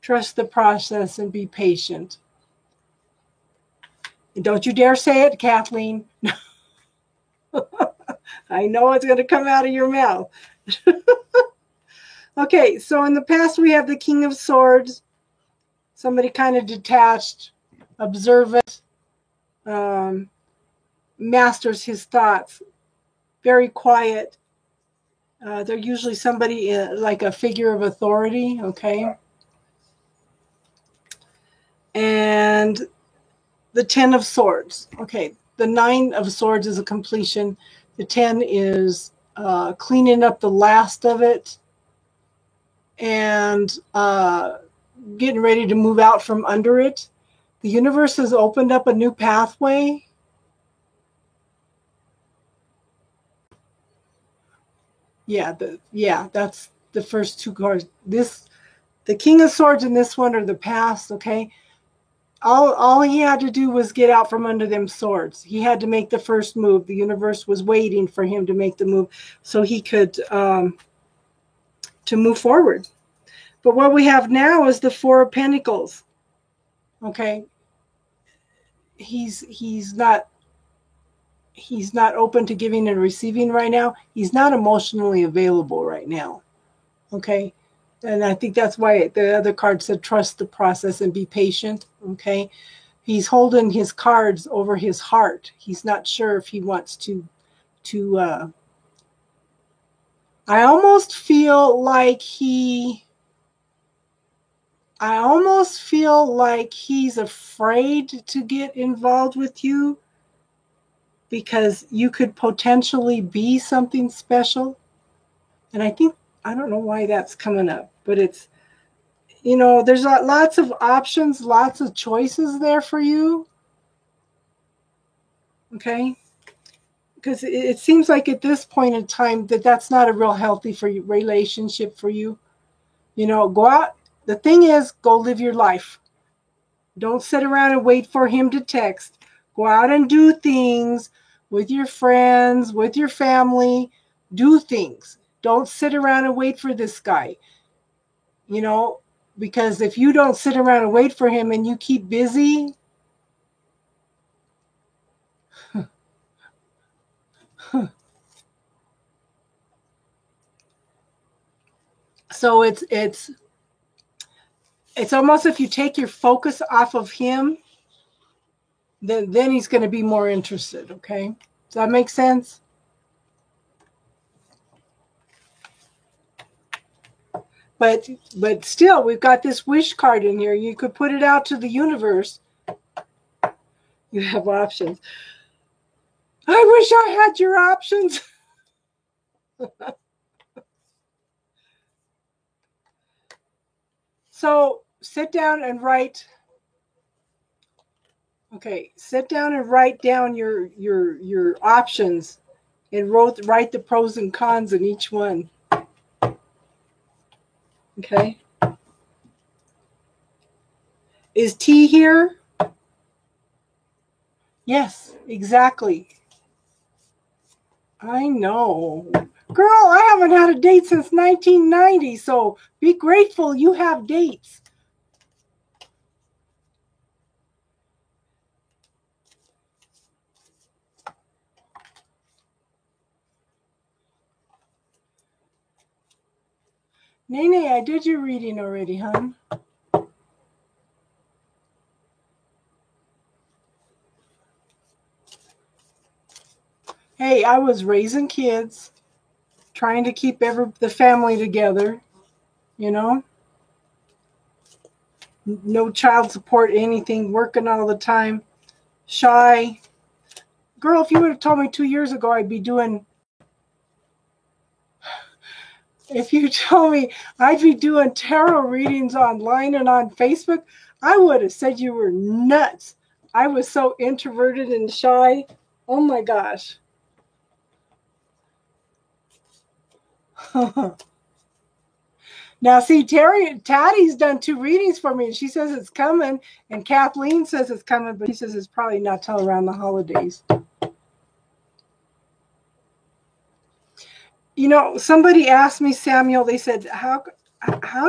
trust the process and be patient. And don't you dare say it, Kathleen. I know it's going to come out of your mouth. Okay, so in the past we have the King of Swords. Somebody kind of detached, observant, masters his thoughts, very quiet. They're usually somebody like a figure of authority, okay? And the 10 of Swords. Okay, the 9 of Swords is a completion. The 10 is cleaning up the last of it and getting ready to move out from under it. The universe has opened up a new pathway. Yeah, that's the first two cards. The King of Swords and this one are the past, okay? All he had to do was get out from under them swords. He had to make the first move. The universe was waiting for him to make the move so he could to move forward. But what we have now is the Four of Pentacles. Okay, he's not open to giving and receiving right now. He's not emotionally available right now. Okay, and I think that's why the other card said trust the process and be patient. Okay, he's holding his cards over his heart. He's not sure if he wants to I almost feel like he's afraid to get involved with you because you could potentially be something special. And I don't know why that's coming up, but it's, there's lots of options, lots of choices there for you. Okay. Because it seems like at this point in time that's not a real healthy relationship for you. Go out. The thing is, go live your life. Don't sit around and wait for him to text. Go out and do things with your friends, with your family. Do things. Don't sit around and wait for this guy. Because if you don't sit around and wait for him and you keep busy, so it's almost if you take your focus off of him, then he's going to be more interested. Okay, does that make sense? But still, we've got this wish card in here. You could put it out to the universe. You have options. I wish I had your options. So sit down and write. Okay, sit down and write down your options and write the pros and cons in each one. Okay. Is T here? Yes, exactly. I know. Girl, I haven't had a date since 1990, so be grateful you have dates. Nene, I did your reading already, hon. Hey, I was raising kids, trying to keep the family together, No child support, anything, working all the time, shy. Girl, if you would have told me 2 years ago if you told me I'd be doing tarot readings online and on Facebook, I would have said you were nuts. I was so introverted and shy. Oh my gosh. Now, see, Tattie's done 2 readings for me, and she says it's coming, and Kathleen says it's coming, but she says it's probably not till around the holidays. Somebody asked me, Samuel, they said, how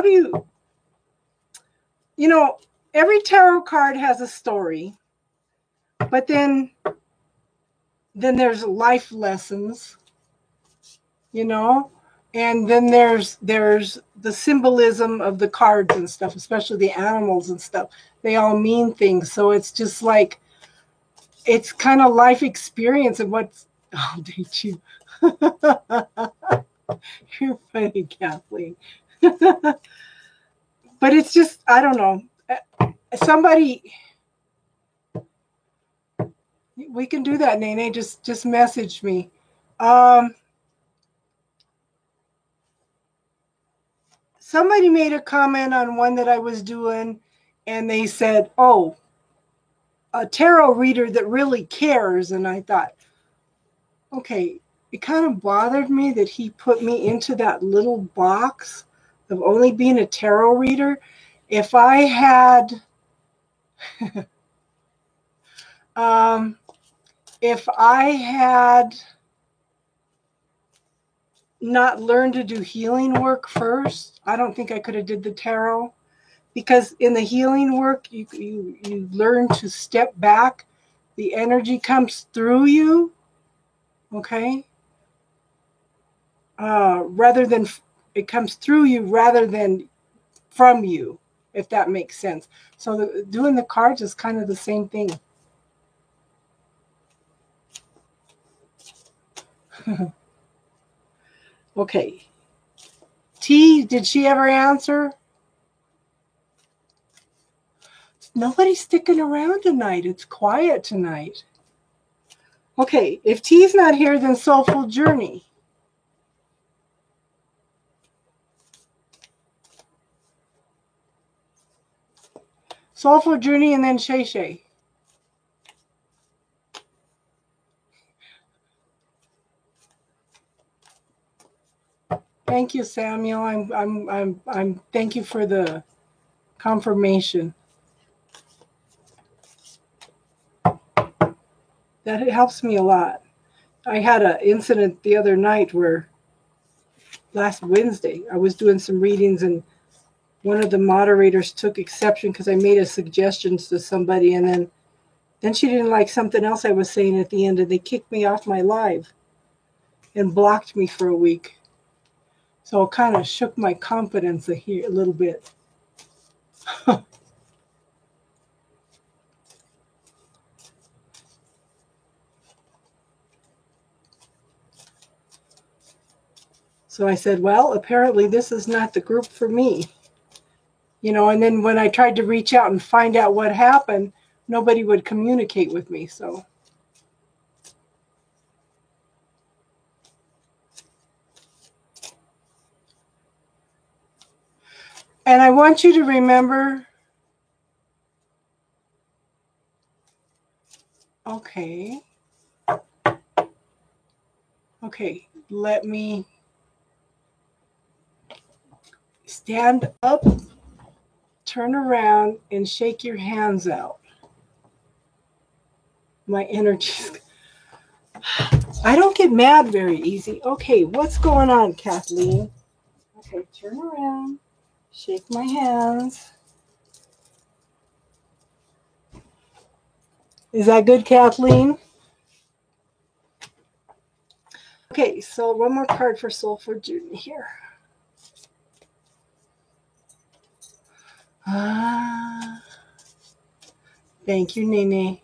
do every tarot card has a story, but then there's life lessons. you know. And then there's the symbolism of the cards and stuff, especially the animals and stuff. They all mean things. So it's just like, it's kind of life experience of what's, oh, did you? You're funny, Kathleen. But it's just, I don't know. Somebody, we can do that, Nene. Just message me. Somebody made a comment on one that I was doing, and they said, oh, a tarot reader that really cares. And I thought, okay, it kind of bothered me that he put me into that little box of only being a tarot reader. If I had, if I had not learned to do healing work first, I don't think I could have did the tarot. Because in the healing work, you learn to step back. The energy comes through you, okay? Rather than, it comes through you rather than from you, if that makes sense. So doing the cards is kind of the same thing. Okay. T, did she ever answer? Nobody's sticking around tonight. It's quiet tonight. Okay, if T's not here, then Soulful Journey. Soulful Journey and then Shay Shay. Thank you, Samuel. I'm thank you for the confirmation. That it helps me a lot. I had an incident the other night where last Wednesday I was doing some readings and one of the moderators took exception because I made a suggestion to somebody, and then she didn't like something else I was saying at the end, and they kicked me off my live and blocked me for a week. So it kind of shook my confidence a little bit. So I said, well, apparently this is not the group for me. You know, and then when I tried to reach out and find out what happened, nobody would communicate with me. So and I want you to remember, okay, let me stand up, turn around, and shake your hands out. My energy's, I don't get mad very easy. Okay, what's going on, Kathleen? Okay, turn around, shake my hands. Is that good, Kathleen? Okay, so one more card for Soulful Journey here. Thank you, Nene.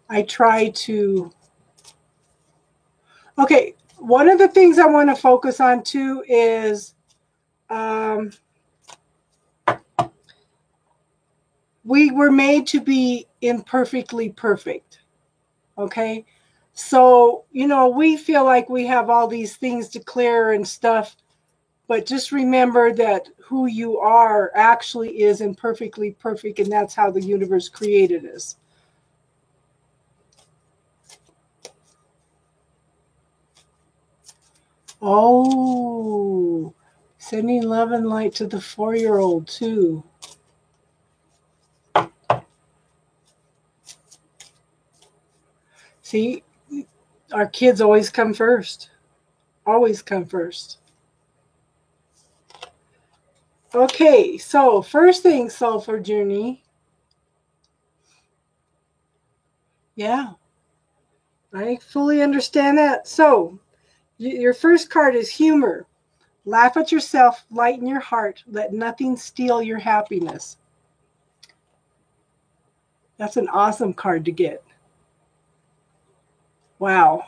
I try to... Okay, one of the things I want to focus on too is we were made to be imperfectly perfect. Okay? So, you know, we feel like we have all these things to clear and stuff, but just remember that who you are actually is imperfectly perfect, and that's how the universe created us. Oh, sending love and light to the 4-year-old too. See, our kids always come first. Always come first. Okay, so first thing, Soulful Journey. Yeah, I fully understand that. So Your first card is humor. Laugh at yourself, lighten your heart, let nothing steal your happiness. That's an awesome card to get. Wow.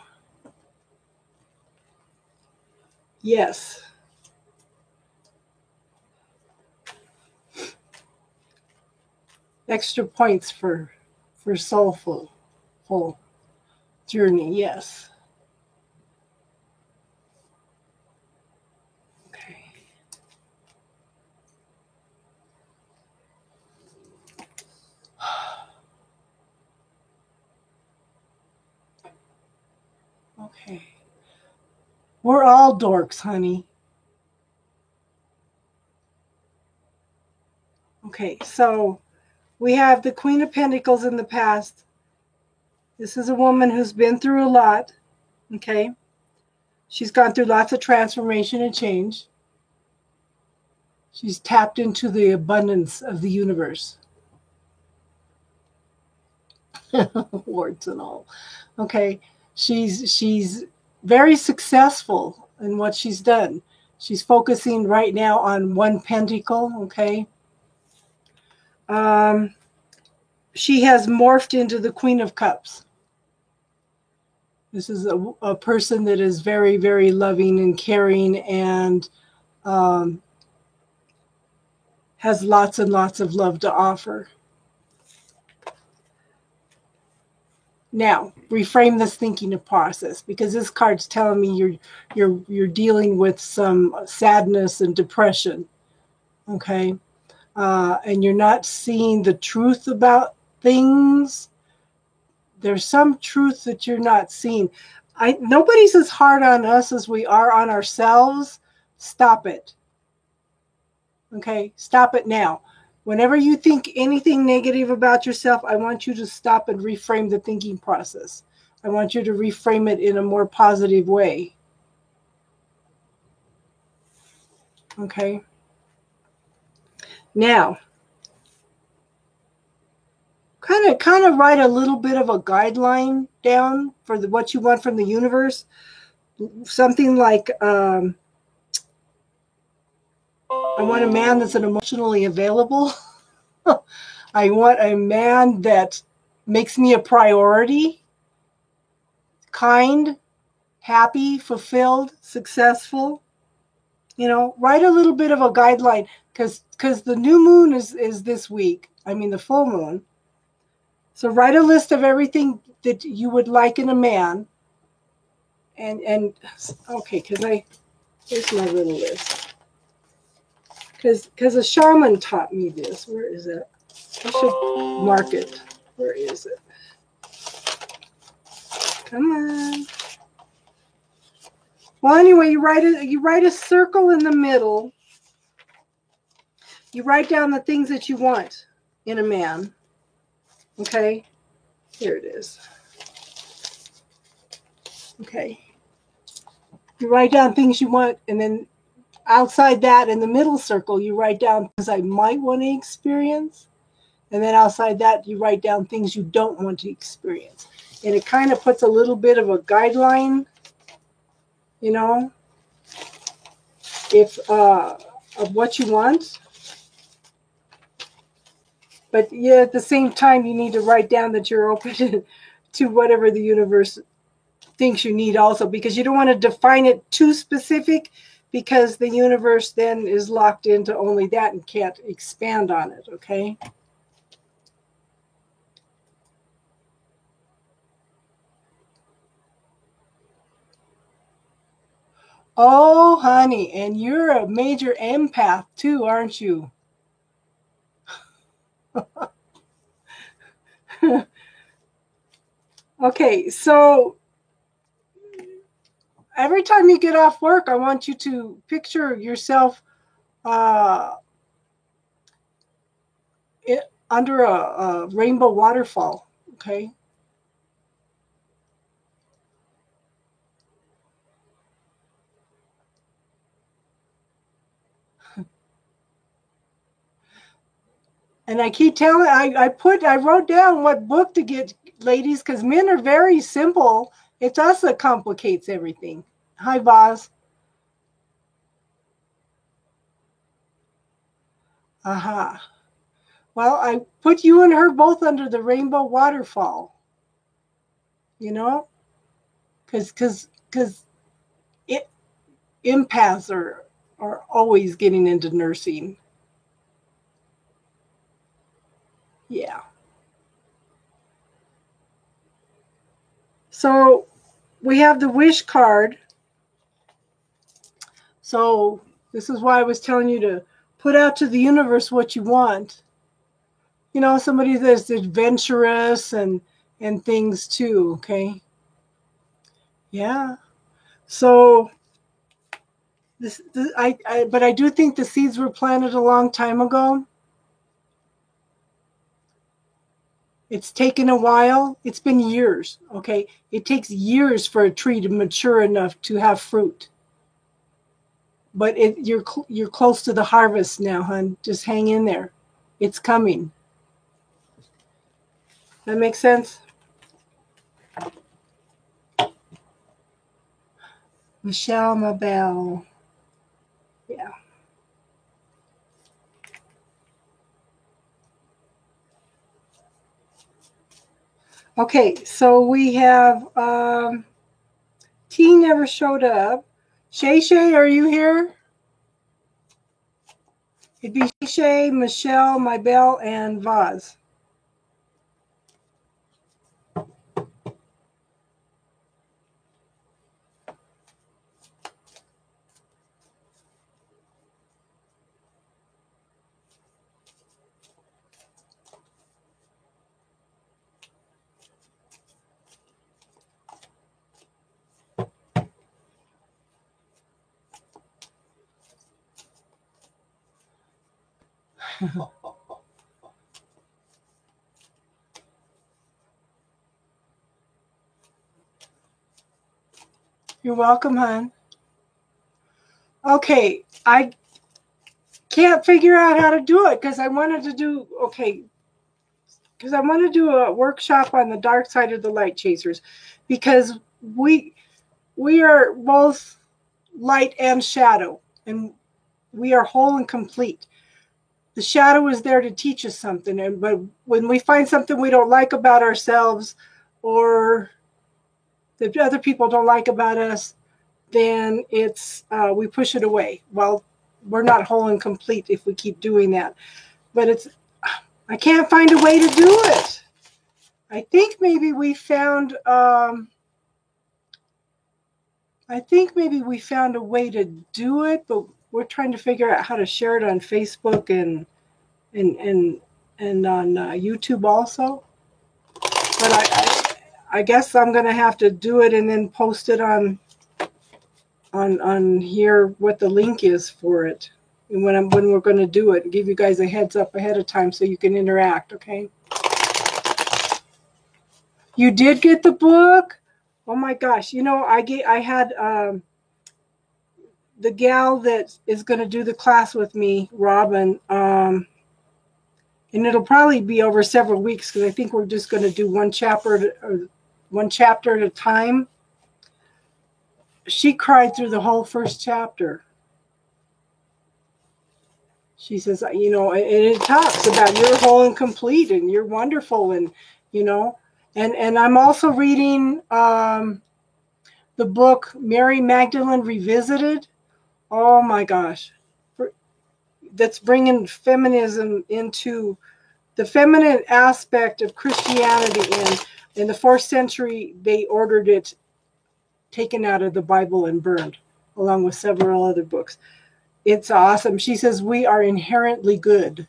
Yes. Extra points for soulful full journey. Yes. Okay. Okay. We're all dorks, honey. Okay, so we have the Queen of Pentacles in the past. This is a woman who's been through a lot. Okay. She's gone through lots of transformation and change. She's tapped into the abundance of the universe. Warts and all. Okay. She's very successful in what she's done. She's focusing right now on one pentacle. Okay. She has morphed into the Queen of Cups. This is a person that is very, very loving and caring and has lots and lots of love to offer. Now, reframe this thinking process, because this card's telling me you're dealing with some sadness and depression, okay? And you're not seeing the truth about things. There's some truth that you're not seeing. Nobody's as hard on us as we are on ourselves. Stop it. Okay, stop it now. Whenever you think anything negative about yourself, I want you to stop and reframe the thinking process. I want you to reframe it in a more positive way. Okay. Now, kind of write a little bit of a guideline down for what you want from the universe. Something like, I want a man that's emotionally available. I want a man that makes me a priority, kind, happy, fulfilled, successful. Write a little bit of a guideline, because the new moon is this week. I mean, the full moon. So write a list of everything that you would like in a man. And okay, here's my little list. Because a shaman taught me this. Where is it? I should mark it. Where is it? Come on. Well, anyway, you write a circle in the middle. You write down the things that you want in a man. Okay? Here it is. Okay. You write down things you want, and then outside that, in the middle circle, you write down things I might want to experience. And then outside that, you write down things you don't want to experience. And it kind of puts a little bit of a guideline, of what you want. But yeah, at the same time, you need to write down that you're open to whatever the universe thinks you need also, because you don't want to define it too specific, because the universe then is locked into only that and can't expand on it, okay? Oh, honey, and you're a major empath too, aren't you? Okay, so every time you get off work, I want you to picture yourself under a rainbow waterfall, okay? And I keep telling, I wrote down what book to get, ladies, because men are very simple. It's us that complicates everything. Hi, Vaz. Aha. Well, I put you and her both under the rainbow waterfall. You know, because it empaths are always getting into nursing. Yeah. So we have the wish card. So this is why I was telling you to put out to the universe what you want. You know, somebody that's adventurous and things too. Okay. Yeah. So but I do think the seeds were planted a long time ago. It's taken a while. It's been years. Okay. It takes years for a tree to mature enough to have fruit. But you're close to the harvest now, hon. Just hang in there. It's coming. That makes sense? Michelle Mabel. Yeah. Okay, so we have T never showed up. Shay Shay, are you here? It'd be Shay Shay, Michelle, Mabel, and Vaz. You're welcome, hon. Okay, I can't figure out how to do it because I wanted to do because I want to do a workshop on the dark side of the light chasers because we are both light and shadow, and we are whole and complete. The shadow is there to teach us something, but when we find something we don't like about ourselves or that other people don't like about us, then it's we push it away. Well, we're not whole and complete if we keep doing that. But I can't find a way to do it. I think maybe we found a way to do it, but we're trying to figure out how to share it on Facebook and on YouTube also. But I guess I'm gonna have to do it and then post it on here what the link is for it and when we're going to do it. Give you guys a heads up ahead of time so you can interact. Okay. You did get the book? Oh my gosh! You know, I had the gal that is going to do the class with me, Robin. And it'll probably be over several weeks because I think we're just going to do one chapter at a time. She cried through the whole first chapter. She says, you know, and it talks about you're whole and complete and you're wonderful, and you know, and I'm also reading the book Mary Magdalene Revisited. Oh my gosh, that's bringing feminism into the feminine aspect of Christianity. And in the 4th century, they ordered it taken out of the Bible and burned, along with several other books. It's awesome. She says we are inherently good,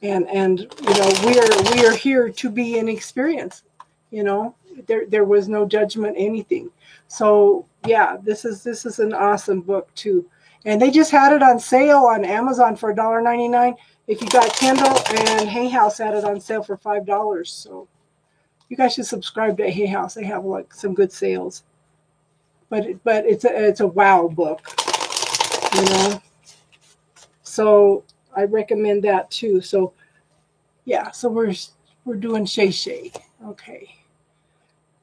and you know we are here to be an experience. You know, there was no judgment, anything. So yeah, this is an awesome book too, and they just had it on sale on Amazon for $1.99. If you got Kindle, and Hay House had it on sale for $5. So you guys should subscribe to Hay House. They have like some good sales. But it's a wow book, you know. So I recommend that too. So yeah, so we're doing Shay Shay. Okay.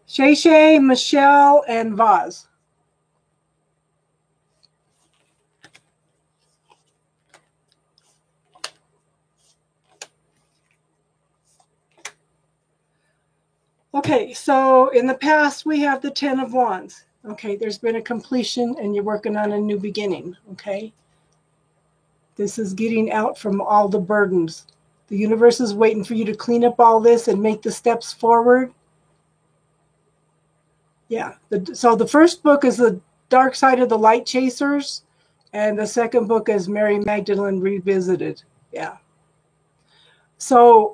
Shay Shay, Michelle, and Vaz. Okay, so in the past, we have the 10 of Wands. Okay, there's been a completion and you're working on a new beginning. Okay, this is getting out from all the burdens. The universe is waiting for you to clean up all this and make the steps forward. Yeah, so the first book is The Dark Side of the Light Chasers, and the second book is Mary Magdalene Revisited. Yeah. So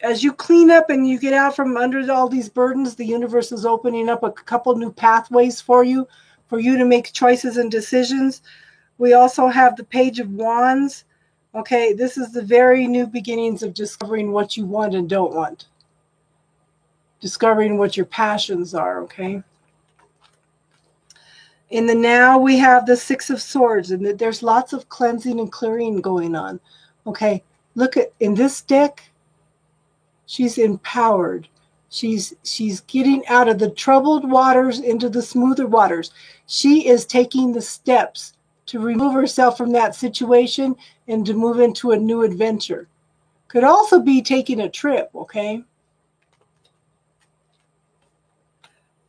as you clean up and you get out from under all these burdens, the universe is opening up a couple new pathways for you to make choices and decisions. We also have the Page of Wands. Okay, this is the very new beginnings of discovering what you want and don't want. Discovering what your passions are, okay? In the now, we have the Six of Swords, and there's lots of cleansing and clearing going on. Okay, look at in this deck, she's empowered. She's getting out of the troubled waters into the smoother waters. She is taking the steps to remove herself from that situation and to move into a new adventure. Could also be taking a trip, okay?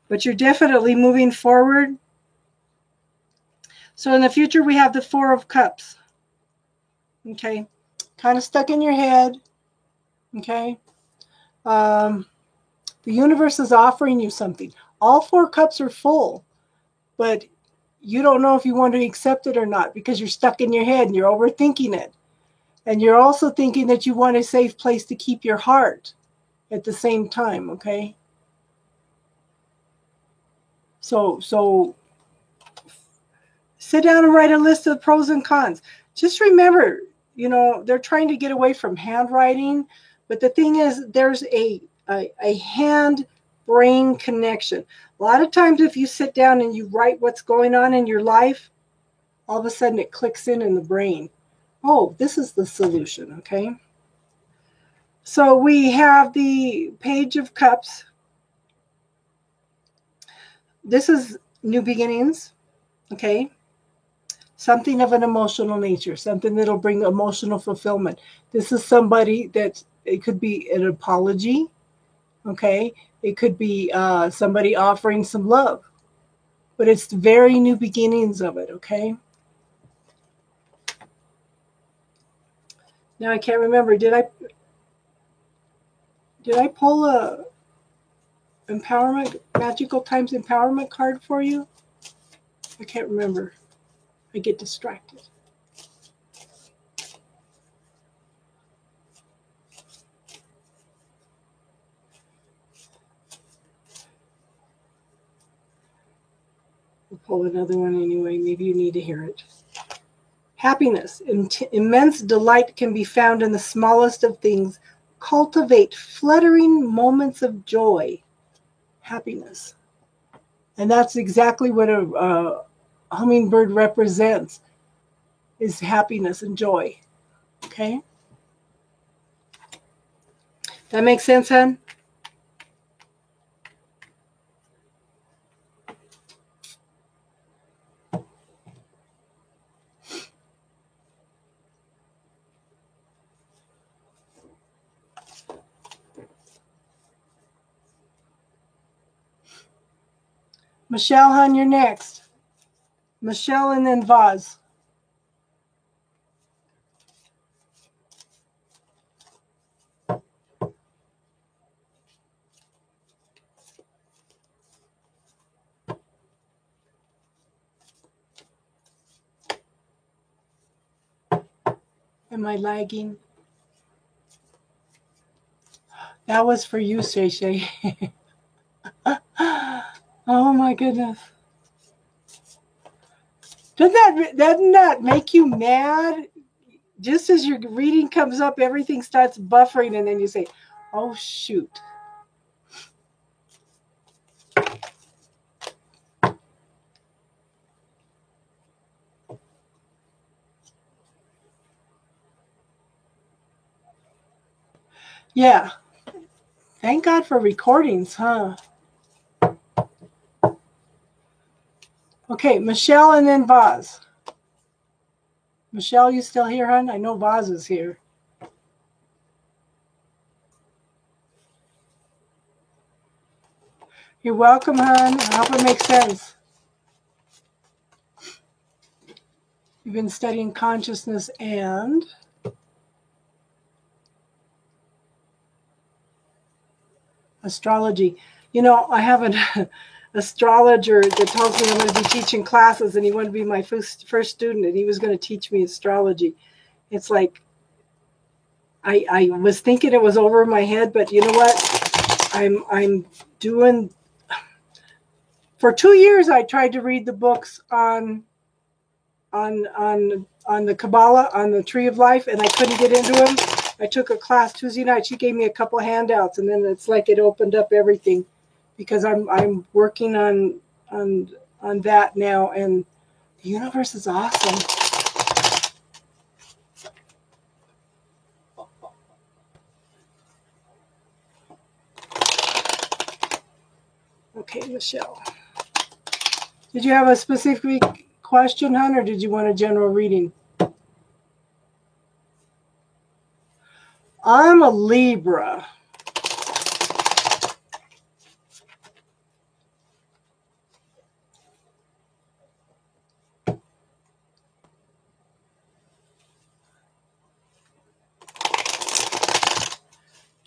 But you're definitely moving forward. So in the future, we have the Four of Cups. Okay, kind of stuck in your head. Okay, the universe is offering you something. All four cups are full, but you don't know if you want to accept it or not because you're stuck in your head and you're overthinking it. And you're also thinking that you want a safe place to keep your heart at the same time, okay? So sit down and write a list of pros and cons. Just remember, they're trying to get away from handwriting, but the thing is, there's a hand-brain connection. A lot of times if you sit down and you write what's going on in your life, all of a sudden it clicks in the brain. Oh, this is the solution, okay? So we have the Page of Cups. This is new beginnings, okay? Something of an emotional nature, something that'll bring emotional fulfillment. This is somebody that, it could be an apology, okay? It could be somebody offering some love, but it's the very new beginnings of it, okay? Now I can't remember, did I pull a Magical Times empowerment card for you? I can't remember. I get distracted. We'll pull another one anyway. Maybe you need to hear it. Happiness. Immense delight can be found in the smallest of things. Cultivate fluttering moments of joy. Happiness. And that's exactly what a hummingbird represents, is happiness and joy. Okay? That makes sense, hon? Michelle, hon, you're next. Michelle and then Vaz. Am I lagging? That was for you, Shay Shay. Oh my goodness. Doesn't that make you mad? Just as your reading comes up, everything starts buffering, and then you say, oh, shoot. Yeah. Thank God for recordings, huh? Okay, Michelle and then Vaz. Michelle, you still here, hon? I know Vaz is here. You're welcome, hon. I hope it makes sense. You've been studying consciousness and astrology. You know, I have an astrologer that tells me I'm going to be teaching classes, and he wanted to be my first student, and he was going to teach me astrology. It's like, I was thinking it was over my head, but you know what? I'm doing. For 2 years, I tried to read the books on the Kabbalah, on the Tree of Life, and I couldn't get into them. I took a class Tuesday night. She gave me a couple of handouts, and then it's like it opened up everything, because I'm working on that now, and the universe is awesome. Okay, Michelle. Did you have a specific question, hon, or did you want a general reading? I'm a Libra.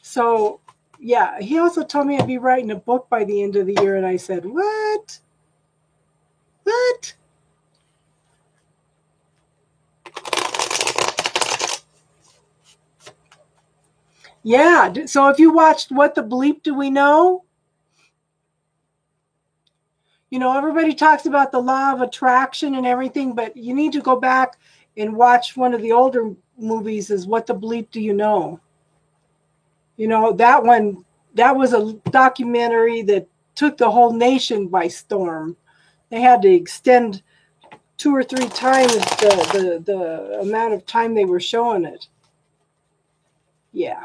So, yeah, he also told me I'd be writing a book by the end of the year, and I said, what? What? Yeah, so if you watched What the Bleep Do We Know? You know, everybody talks about the law of attraction and everything, but you need to go back and watch one of the older movies, is What the Bleep Do You Know? You know, that one, that was a documentary that took the whole nation by storm. They had to extend 2 or 3 times the amount of time they were showing it. Yeah.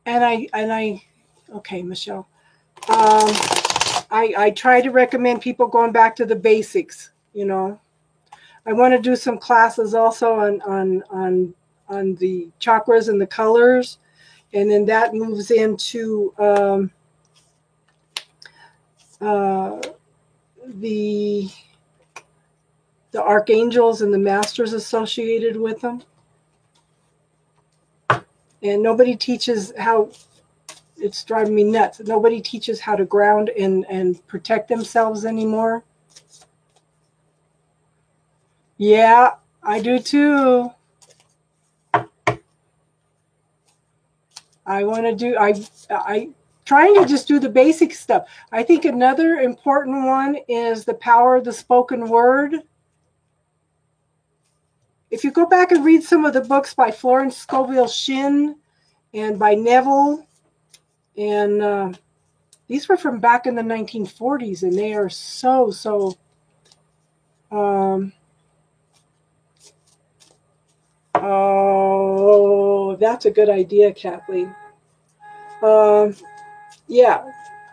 And I okay, Michelle. I try to recommend people going back to the basics, you know. I want to do some classes also on the chakras and the colors, and then that moves into the archangels and the masters associated with them. And nobody teaches how, it's driving me nuts. Nobody teaches how to ground and protect themselves anymore. Yeah, I do too. I want to do, I trying to just do the basic stuff. I think another important one is the power of the spoken word. If you go back and read some of the books by Florence Scovel Shinn and by Neville, and these were from back in the 1940s, and they are so oh, that's a good idea, Kathleen. Yeah,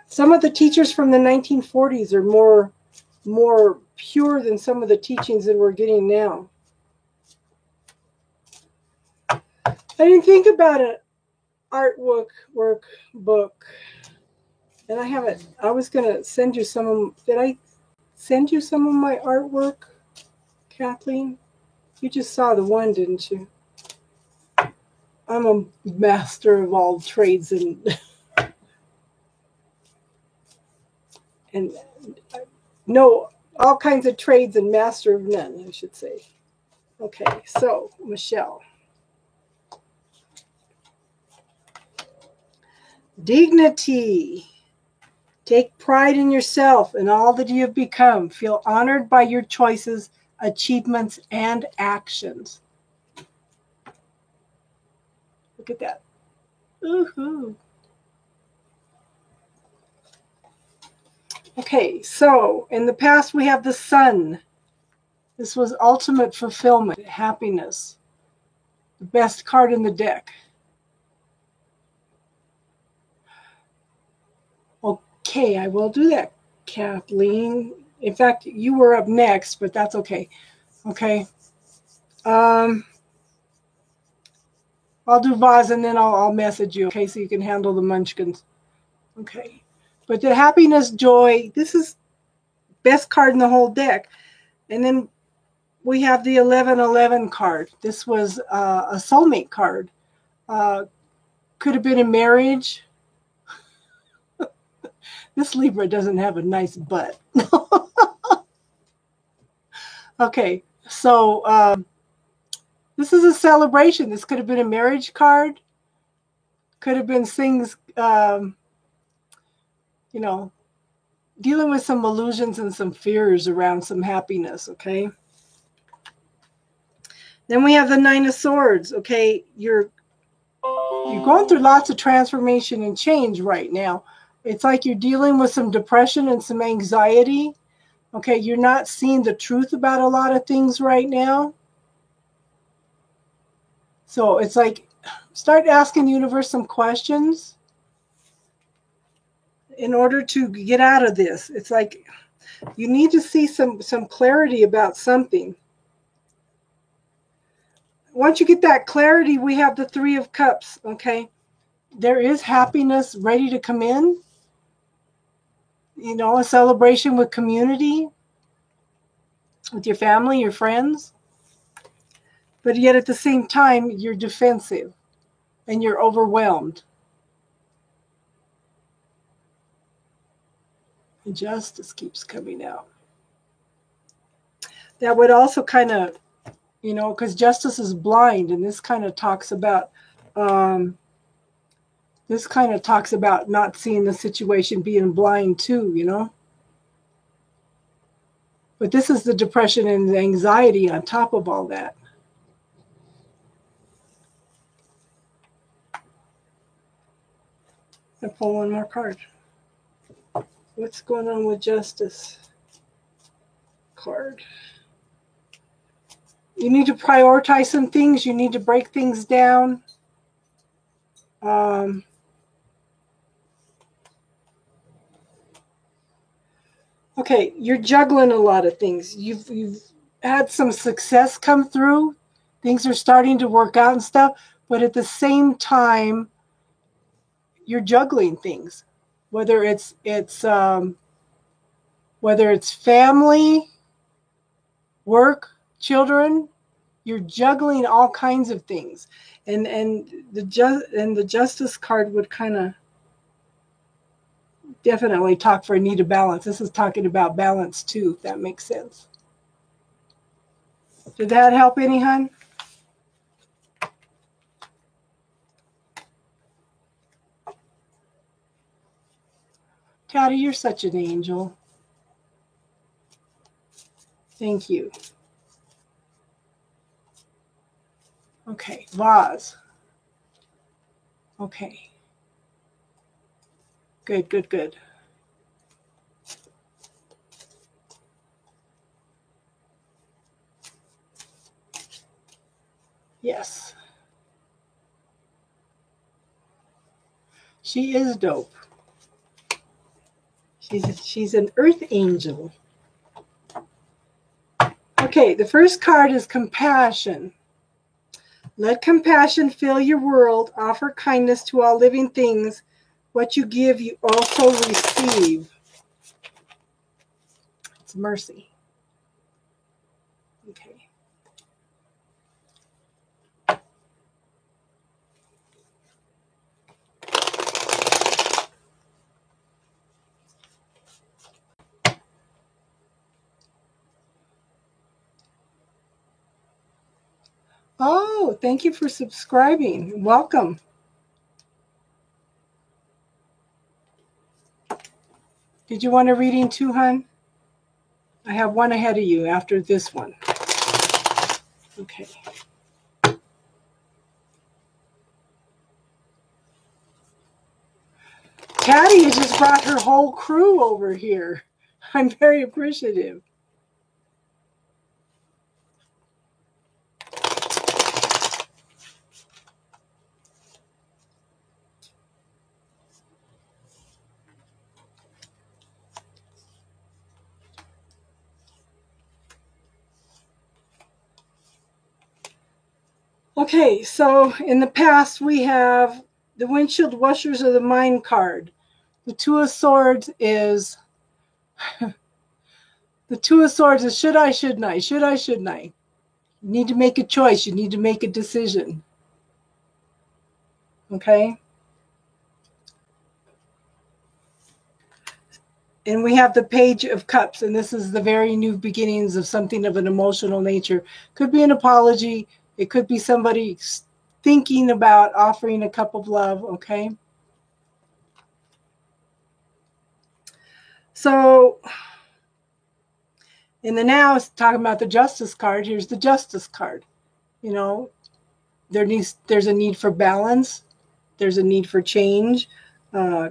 some of the teachers from the 1940s are more pure than some of the teachings that we're getting now. I didn't think about an artwork book, and I haven't. I was gonna send you some of. Did I send you some of my artwork, Kathleen? You just saw the one, didn't you? I'm a master of all trades and know all kinds of trades and master of none, I should say. Okay, so Michelle. Dignity. Take pride in yourself and all that you have become. Feel honored by your choices, achievements, and actions. Look at that. Woohoo. Okay, so in the past we have the sun. This was ultimate fulfillment, happiness. The best card in the deck. Okay, I will do that, Kathleen. In fact, you were up next, but that's okay. Okay. I'll do Vaz and then I'll message you, okay, so you can handle the munchkins. Okay. But the happiness, joy, this is best card in the whole deck. And then we have the 1111 card. This was a soulmate card. Could have been a marriage. This Libra doesn't have a nice butt. Okay, so this is a celebration. This could have been a marriage card. Could have been things, you know, dealing with some illusions and some fears around some happiness, okay? Then we have the Nine of Swords, okay? You're going through lots of transformation and change right now. It's like you're dealing with some depression and some anxiety. Okay, you're not seeing the truth about a lot of things right now. So it's like, start asking the universe some questions in order to get out of this. It's like you need to see some clarity about something. Once you get that clarity, we have the Three of Cups, okay? There is happiness ready to come in. You know, a celebration with community, with your family, your friends. But yet at the same time, you're defensive and you're overwhelmed. And justice keeps coming out. That would also kind of, you know, because justice is blind, and this kind of talks about not seeing the situation, being blind too, you know. But this is the depression and the anxiety on top of all that. I'll pull one more card. What's going on with justice? Card. You need to prioritize some things. You need to break things down. Okay, you're juggling a lot of things. You've had some success come through. Things are starting to work out and stuff. But at the same time, you're juggling things. Whether it's family, work, children, you're juggling all kinds of things. And the justice card would kind of definitely talk for a need of balance. This is talking about balance too, if that makes sense. Did that help any, hon? Taddy, you're such an angel. Thank you. Okay, vase. Okay. Good, good, good. Yes. She is dope. She's an earth angel. Okay, the first card is compassion. Let compassion fill your world. Offer kindness to all living things. What you give, you also receive. It's mercy. Okay. Oh, thank you for subscribing. Welcome. Did you want a reading too, hon? I have one ahead of you after this one. Okay. Patty has just brought her whole crew over here. I'm very appreciative. Okay, so in the past we have the windshield washers of the mind card. The Two of Swords is should I, shouldn't I? Should I, shouldn't I? You need to make a choice. You need to make a decision. Okay? And we have the Page of Cups, and this is the very new beginnings of something of an emotional nature. Could be an apology. It could be somebody thinking about offering a cup of love, okay? So in the now, talking about the Justice card, here's the Justice card. You know, there's a need for balance. There's a need for change.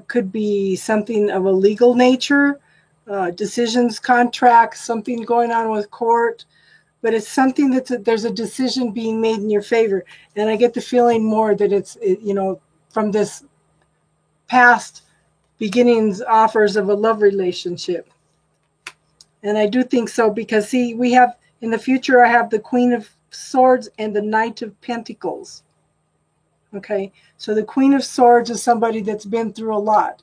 Could be something of a legal nature, decisions, contracts, something going on with court, but it's something there's a decision being made in your favor. And I get the feeling more that it's, from this past beginnings offers of a love relationship. And I do think so because, see, we have, in the future, I have the Queen of Swords and the Knight of Pentacles. Okay, so the Queen of Swords is somebody that's been through a lot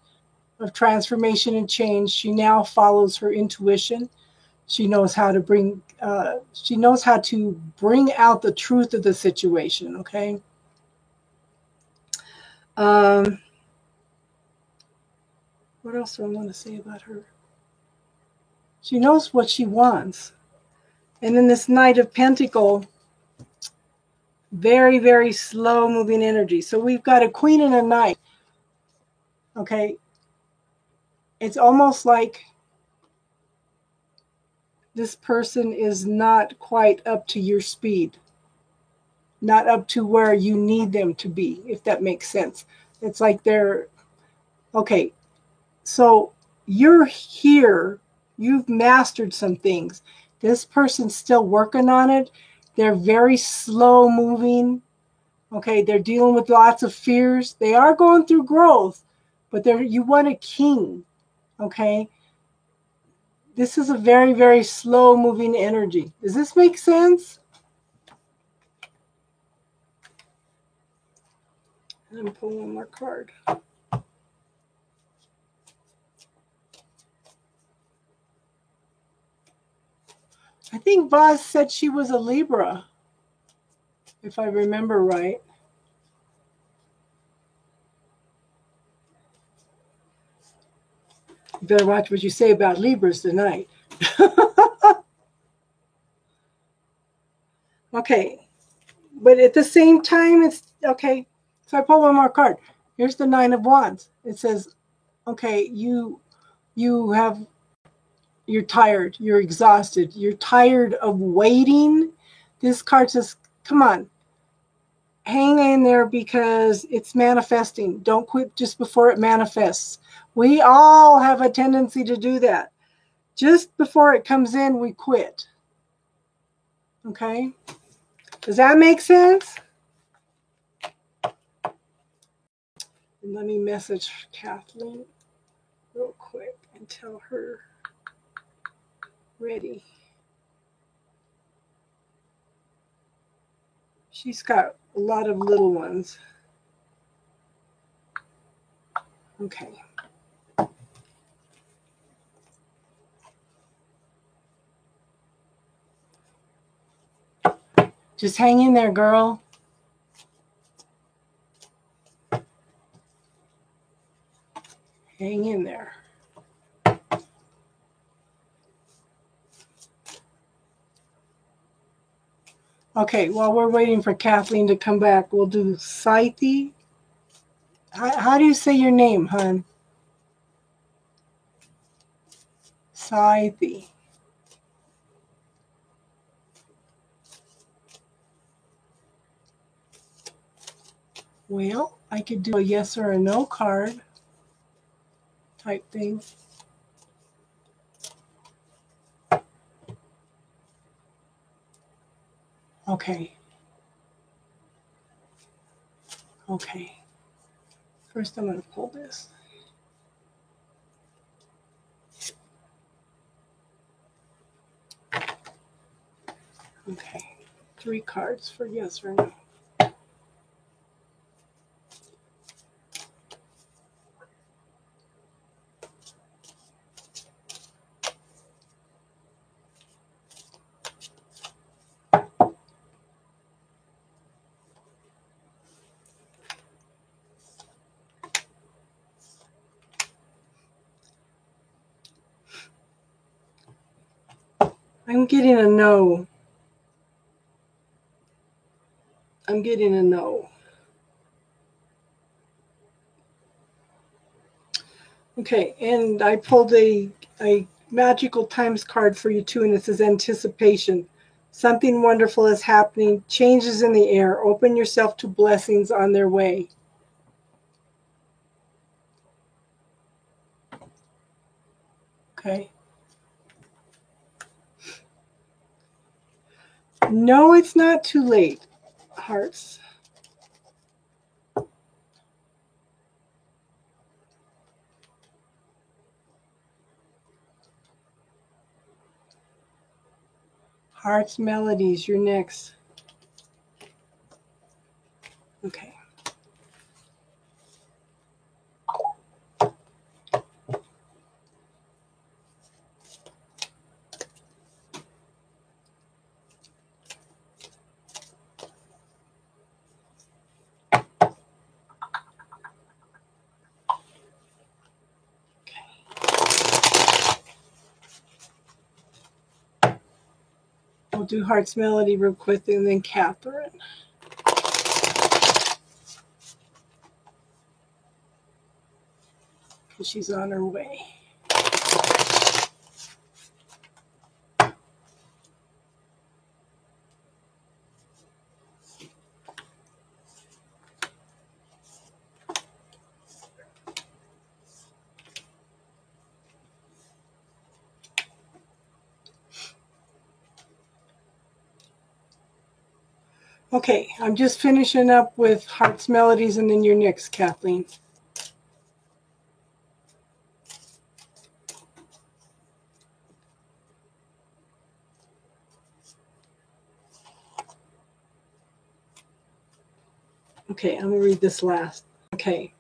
of transformation and change. She now follows her intuition. She knows how to bring out the truth of the situation. Okay. What else do I want to say about her? She knows what she wants. And then this Knight of Pentacles, very, very slow moving energy. So we've got a queen and a knight. Okay. It's almost like this person is not quite up to your speed, not up to where you need them to be, if that makes sense. It's like they're, okay, so you're here, you've mastered some things. This person's still working on it. They're very slow moving. Okay, they're dealing with lots of fears. They are going through growth, but you want a king. Okay, this is a very, very slow moving energy. Does this make sense? I'm pulling one more card. I think Vaz said she was a Libra, if I remember right. You better watch what you say about Libras tonight. Okay. But at the same time, it's okay. So I pull one more card. Here's the Nine of Wands. It says, okay, you're tired, you're exhausted, you're tired of waiting. This card says, come on, hang in there because it's manifesting. Don't quit just before it manifests. We all have a tendency to do that. Just before it comes in, we quit. Okay? Does that make sense? And let me message Kathleen real quick and tell her ready. She's got a lot of little ones. Okay. Just hang in there, girl. Hang in there. Okay, while we're waiting for Kathleen to come back, we'll do Scythe. How do you say your name, hon? Scythe. Well, I could do a yes or a no card type thing. Okay. Okay. First, I'm going to pull this. Okay. 3 cards for yes or no. I'm getting a no. I'm getting a no. Okay, and I pulled a magical times card for you too, and it says anticipation. Something wonderful is happening, changes in the air. Open yourself to blessings on their way. Okay. No, it's not too late, hearts. Hearts Melodies, you're next. Okay. We'll do Hearts Melody real quick and then Catherine. Because she's on her way. Okay, I'm just finishing up with Hearts Melodies and then you're next, Kathleen. Okay, I'm going to read this last. Okay,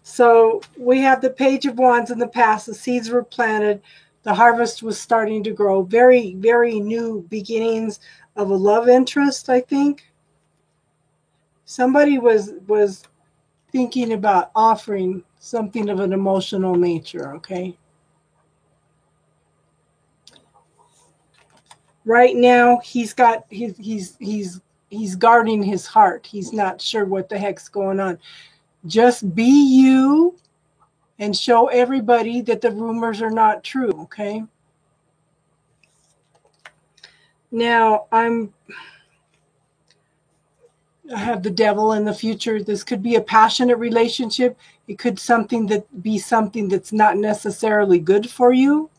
so we have the Page of Wands in the past. The seeds were planted. The harvest was starting to grow. Very, very new beginnings of a love interest, I think. Somebody was thinking about offering something of an emotional nature, okay? Right now he's guarding his heart. He's not sure what the heck's going on. Just be you and show everybody that the rumors are not true, okay? Now, I have the devil in the future. This could be a passionate relationship. It could be something that's not necessarily good for you,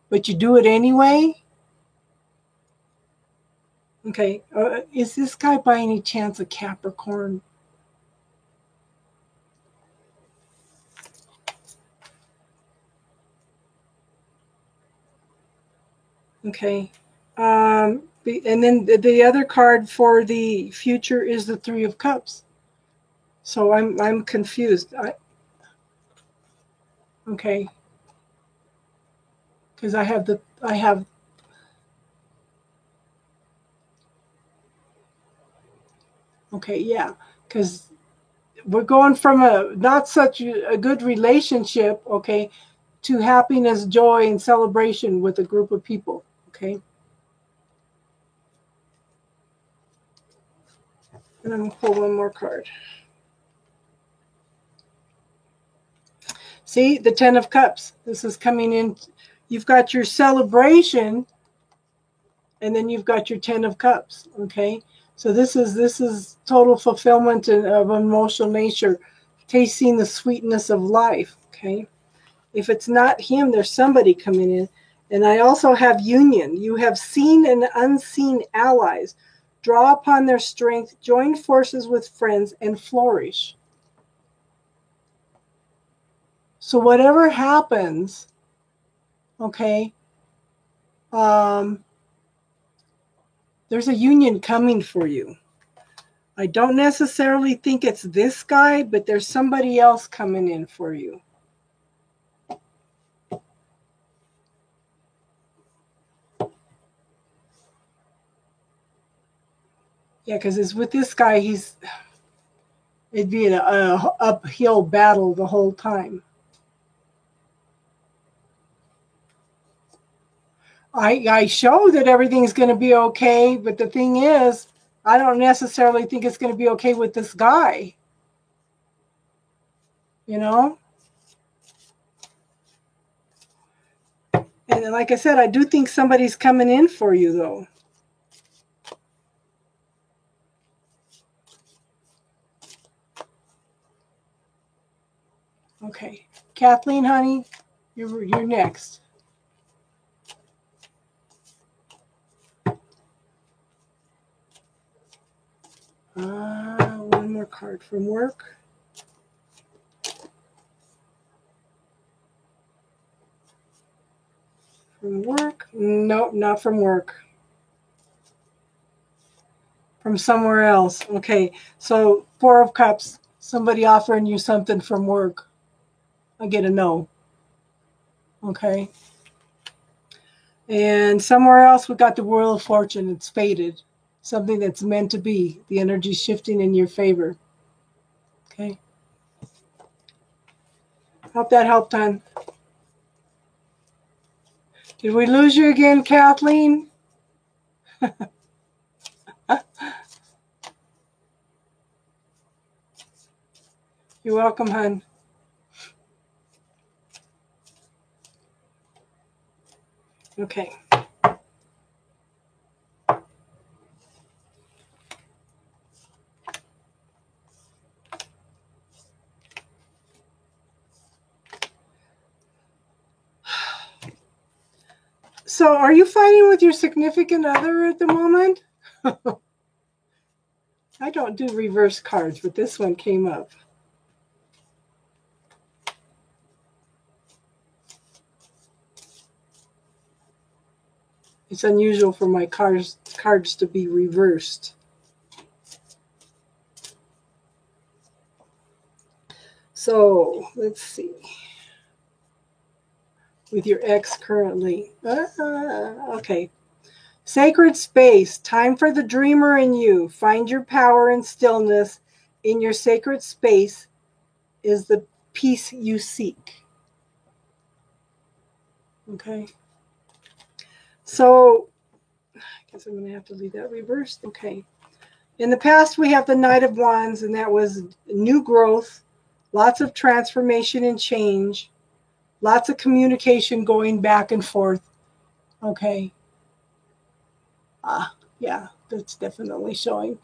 but you do it anyway. Okay, is this guy by any chance a Capricorn? Okay. And then the other card for the future is the Three of Cups. So I'm confused. Okay. Because I have. Okay, yeah. Because we're going from a not such a good relationship, okay, to happiness, joy, and celebration with a group of people. Okay. And I'm gonna pull one more card. See, the Ten of Cups. This is coming in. You've got your celebration, and then you've got your Ten of Cups. Okay, so this is total fulfillment of emotional nature, tasting the sweetness of life. Okay, if it's not him, there's somebody coming in. And I also have union. You have seen and unseen allies. Draw upon their strength, join forces with friends, and flourish. So whatever happens, okay, there's a union coming for you. I don't necessarily think it's this guy, but there's somebody else coming in for you. Yeah, because it's with this guy, it'd be an uphill battle the whole time. I show that everything's going to be okay, but the thing is, I don't necessarily think it's going to be okay with this guy. You know? And like I said, I do think somebody's coming in for you, though. Okay. Kathleen, honey, you're next. One more card from work. From work? Nope, not from work. From somewhere else. Okay, so 4 of Cups. Somebody offering you something from work. I get a no. Okay. And somewhere else we got the Wheel of Fortune. It's fated. Something that's meant to be. The energy shifting in your favor. Okay. Hope that helped, hon. Did we lose you again, Kathleen? You're welcome, hon. Okay. So are you fighting with your significant other at the moment? I don't do reverse cards, but this one came up. It's unusual for my cards to be reversed. So let's see. With your ex currently. Okay. Sacred space. Time for the dreamer in you. Find your power and stillness. In your sacred space is the peace you seek. Okay. So I guess I'm going to have to leave that reversed. Okay. In the past, we have the Knight of Wands, and that was new growth, lots of transformation and change, lots of communication going back and forth. Okay. Yeah, that's definitely showing.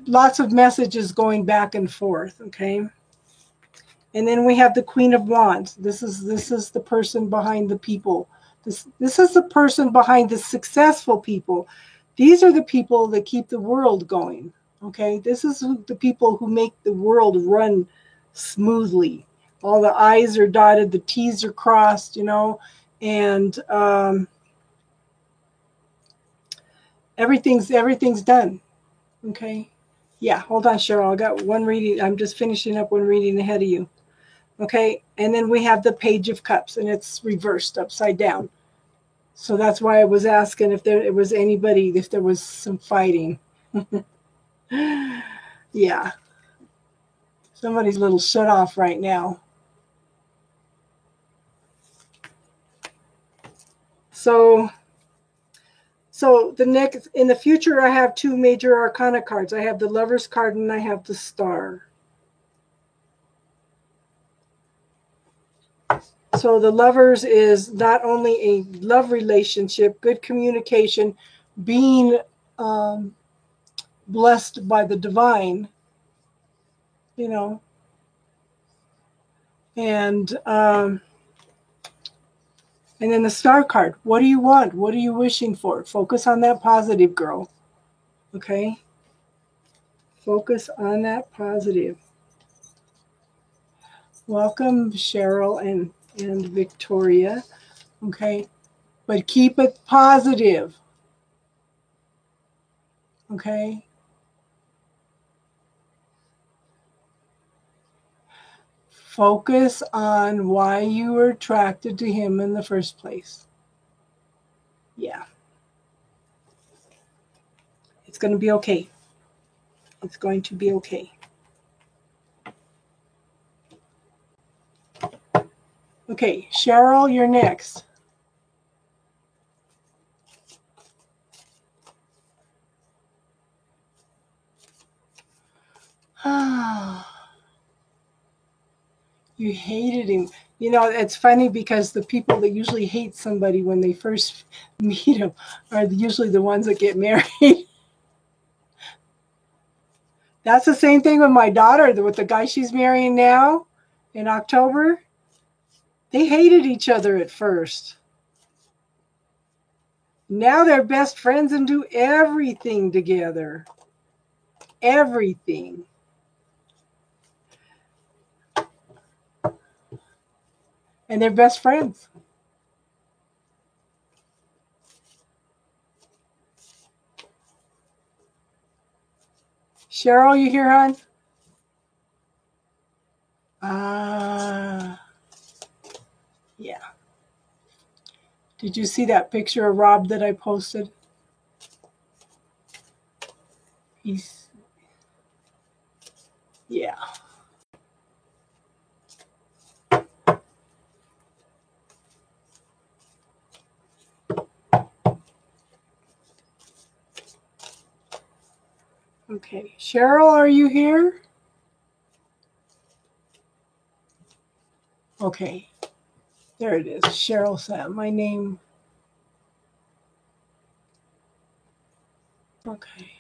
Lots of messages going back and forth. Okay. And then we have the Queen of Wands. This is the person behind the people. This is the person behind the successful people. These are the people that keep the world going. Okay, this is the people who make the world run smoothly. All the I's are dotted, the T's are crossed, and everything's done. Okay, yeah. Hold on, Cheryl. I got one reading. I'm just finishing up one reading ahead of you. Okay, and then we have the Page of Cups, and it's reversed upside down. So that's why I was asking if there was some fighting. Yeah. Somebody's a little shut off right now. So the next, in the future, I have 2 major arcana cards. I have the Lover's card and I have the Star. So the Lovers is not only a love relationship, good communication, being blessed by the divine, and then the Star card. What do you want? What are you wishing for? Focus on that positive, girl. Okay? Focus on that positive. Welcome, Cheryl and Victoria. Okay? But keep it positive. Okay? Focus on why you were attracted to him in the first place. Yeah. It's going to be okay. It's going to be okay. Okay, Cheryl, you're next. You hated him. You know, it's funny because the people that usually hate somebody when they first meet them are usually the ones that get married. That's the same thing with my daughter, with the guy she's marrying now in October. They hated each other at first. Now they're best friends and do everything together. Everything. And they're best friends. Cheryl, you here, hon? Yeah. Did you see that picture of Rob that I posted? Yeah. Okay. Cheryl, are you here? Okay. There it is. Cheryl said my name. Okay.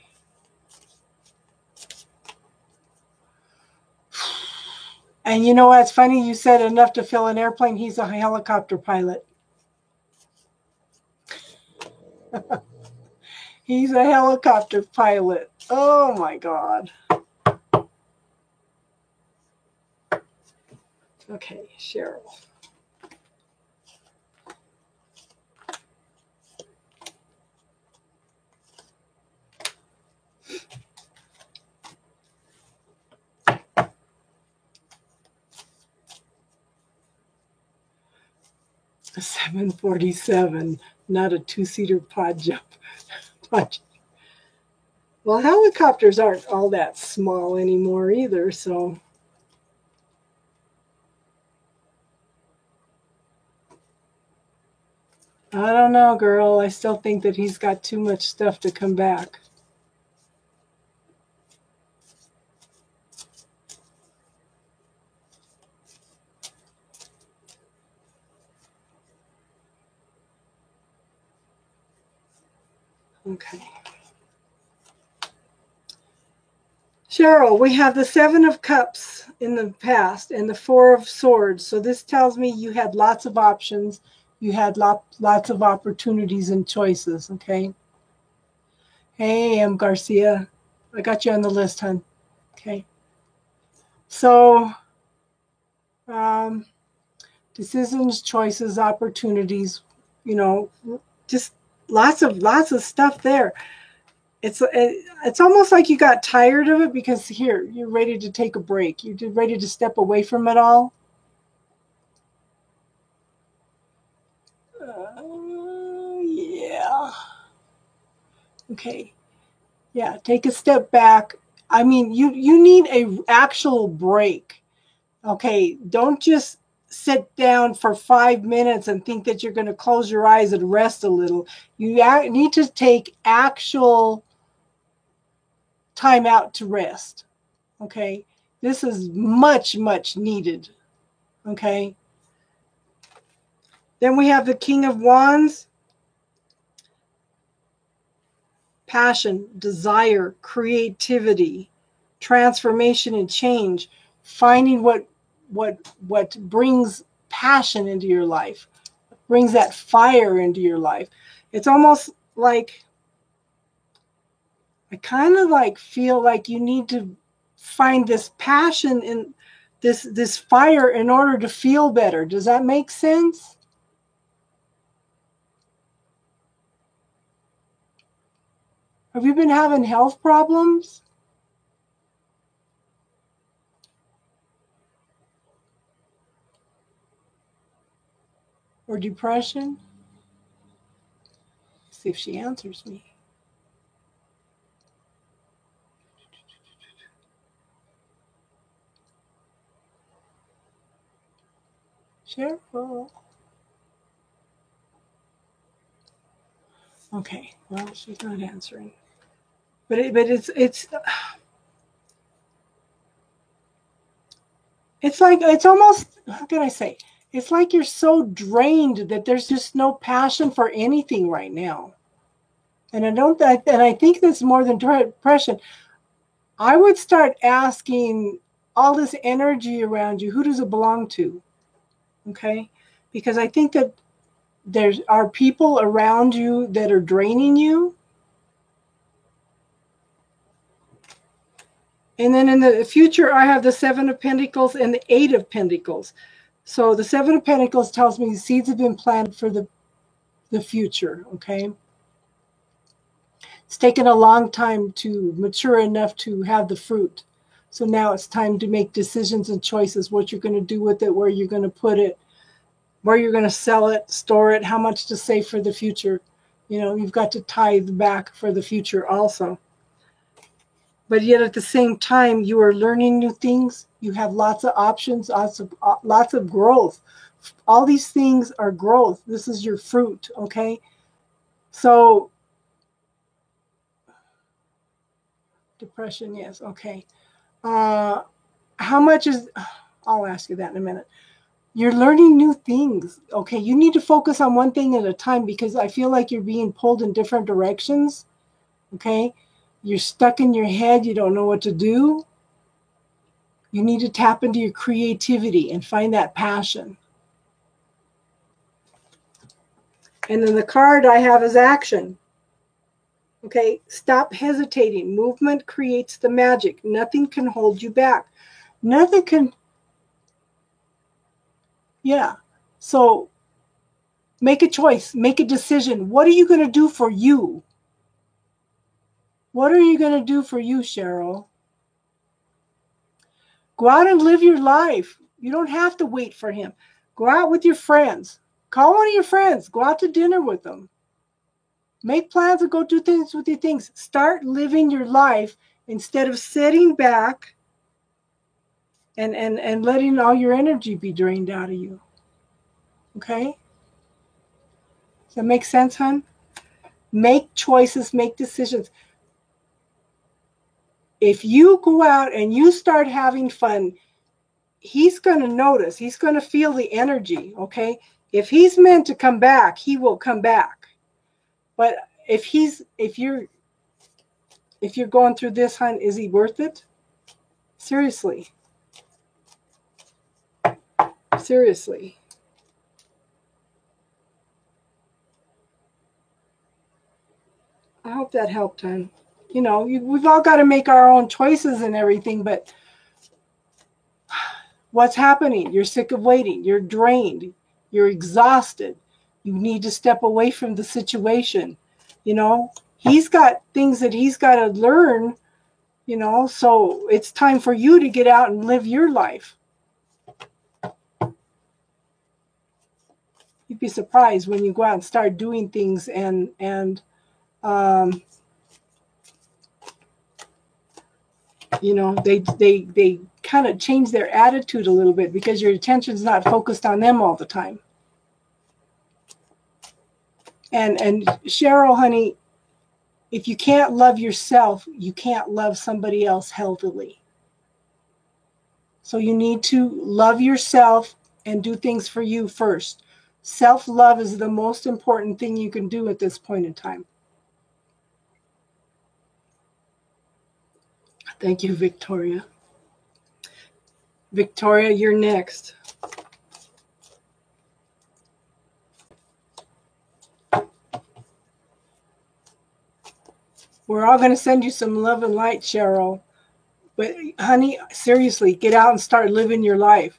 And you know what's funny? You said enough to fill an airplane. He's a helicopter pilot. He's a helicopter pilot. Oh my God. Okay, Cheryl. A 747, not a two-seater pod jump. Well, helicopters aren't all that small anymore either, so. I don't know, girl. I still think that he's got too much stuff to come back. Okay. Cheryl, we have the Seven of Cups in the past and the Four of Swords. So this tells me you had lots of options. You had lots of opportunities and choices, okay? Hey, M. Garcia. I got you on the list, hon. Okay. So, decisions, choices, opportunities, you know, just lots of stuff there. It's almost like you got tired of it because here you're ready to take a break. You're ready to step away from it all. Yeah. Okay. Yeah. Take a step back. I mean, you need a actual break. Okay. Don't just sit down for 5 minutes and think that you're going to close your eyes and rest a little. You need to take actual time out to rest. Okay. This is much, much needed. Okay. Then we have the King of Wands. Passion, desire, creativity, transformation and change. Finding what brings passion into your life, brings that fire into your life. It's almost like I kind of like feel like you need to find this passion in this fire in order to feel better. Does that make sense? Have you been having health problems? Or depression? See if she answers me. Cheryl. Okay, well, she's not answering. But it's It's like, it's almost, how can I say? It's like you're so drained that there's just no passion for anything right now. And I think that's more than depression. I would start asking all this energy around you, who does it belong to? Okay? Because I think that there are people around you that are draining you. And then in the future, I have the Seven of Pentacles and the Eight of Pentacles. So the Seven of Pentacles tells me seeds have been planted for the future, okay? It's taken a long time to mature enough to have the fruit. So now it's time to make decisions and choices, what you're going to do with it, where you're going to put it, where you're going to sell it, store it, how much to save for the future. You know, you've got to tithe back for the future also. But yet at the same time, you are learning new things. You have lots of options, lots of growth. All these things are growth. This is your fruit, okay? So, depression, yes, okay. How much is, I'll ask you that in a minute. You're learning new things, okay? You need to focus on one thing at a time because I feel like you're being pulled in different directions, okay? You're stuck in your head. You don't know what to do. You need to tap into your creativity and find that passion. And then the card I have is action. Okay, stop hesitating. Movement creates the magic. Nothing can hold you back. Nothing can, yeah. So make a choice, make a decision. What are you going to do for you? What are you going to do for you, Cheryl? Go out and live your life. You don't have to wait for him. Go out with your friends. Call one of your friends. Go out to dinner with them. Make plans and go do things with your things. Start living your life instead of sitting back and letting all your energy be drained out of you. Okay? Does that make sense, hon? Make choices, make decisions. If you go out and you start having fun, he's going to notice. He's going to feel the energy, okay? If he's meant to come back, he will come back. But if you're going through this, hon, is he worth it? Seriously. Seriously. I hope that helped, hon. You know, we've all got to make our own choices and everything, but what's happening? You're sick of waiting. You're drained. You're exhausted. You need to step away from the situation. You know, he's got things that he's got to learn, you know, so it's time for you to get out and live your life. You'd be surprised when you go out and start doing things and you know, they kind of change their attitude a little bit because your attention's not focused on them all the time. And Cheryl, honey, if you can't love yourself, you can't love somebody else healthily. So you need to love yourself and do things for you first. Self-love is the most important thing you can do at this point in time. Thank you, Victoria. Victoria, you're next. We're all going to send you some love and light, Cheryl. But honey, seriously, get out and start living your life.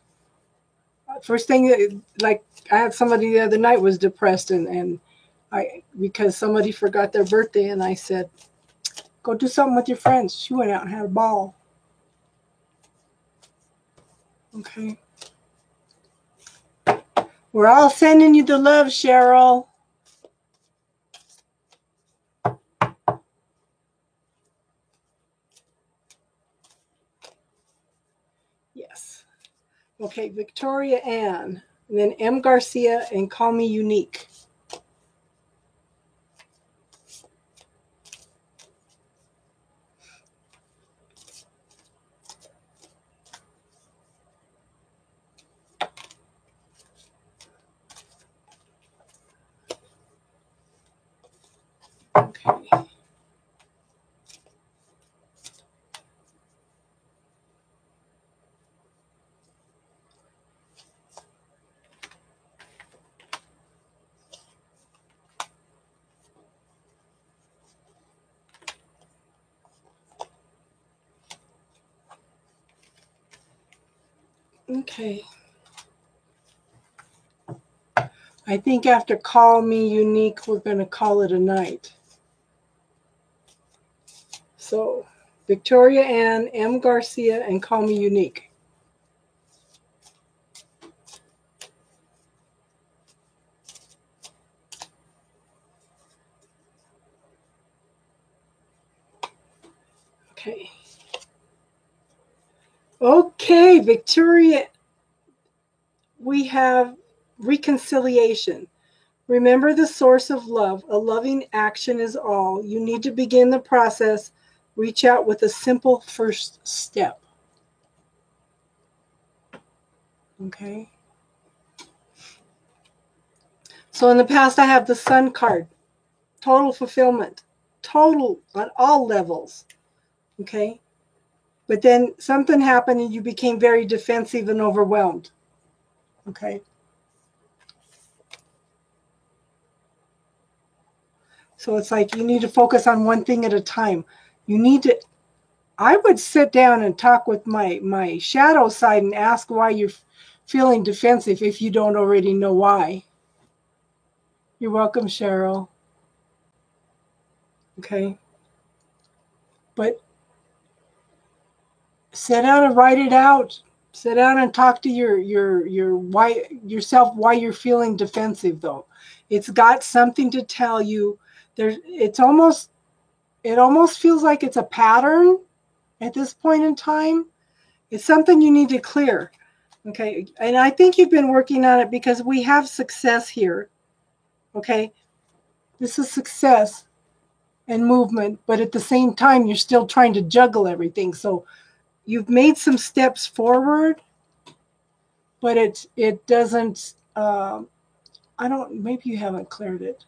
First thing, like I had somebody the other night was depressed and because somebody forgot their birthday, and I said, go do something with your friends. She went out and had a ball. Okay. We're all sending you the love, Cheryl. Yes. Okay, Victoria Ann, and then M. Garcia, and call me Unique. Okay. I think after Call Me Unique, we're going to call it a night. So, Victoria Ann, M. Garcia, and Call Me Unique. Okay. Okay, Victoria, we have reconciliation. Remember the source of love. A loving action is all. You need to begin the process. Reach out with a simple first step. Okay. So in the past, I have the Sun card. Total fulfillment. Total on all levels. Okay. But then something happened and you became very defensive and overwhelmed. Okay. So it's like you need to focus on one thing at a time. You need to, I would sit down and talk with my shadow side and ask why you're feeling defensive if you don't already know why. You're welcome, Cheryl. Okay. But sit down and write it out. Sit down and talk to your why yourself why you're feeling defensive though. It's got something to tell you. It almost feels like it's a pattern at this point in time. It's something you need to clear. Okay. And I think you've been working on it because we have success here. Okay. This is success and movement, but at the same time, you're still trying to juggle everything. So you've made some steps forward, but it doesn't, maybe you haven't cleared it.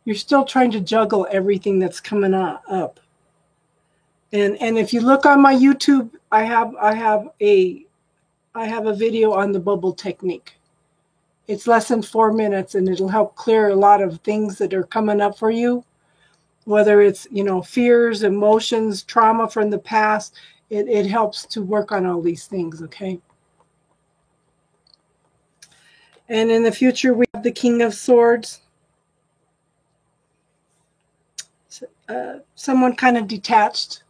You're still trying to juggle everything that's coming up. And if you look on my YouTube, I have a video on the bubble technique. It's less than 4 minutes and it'll help clear a lot of things that are coming up for you, whether it's, fears, emotions, trauma from the past. It helps to work on all these things, okay? And in the future, we have the King of Swords. Someone kind of detached,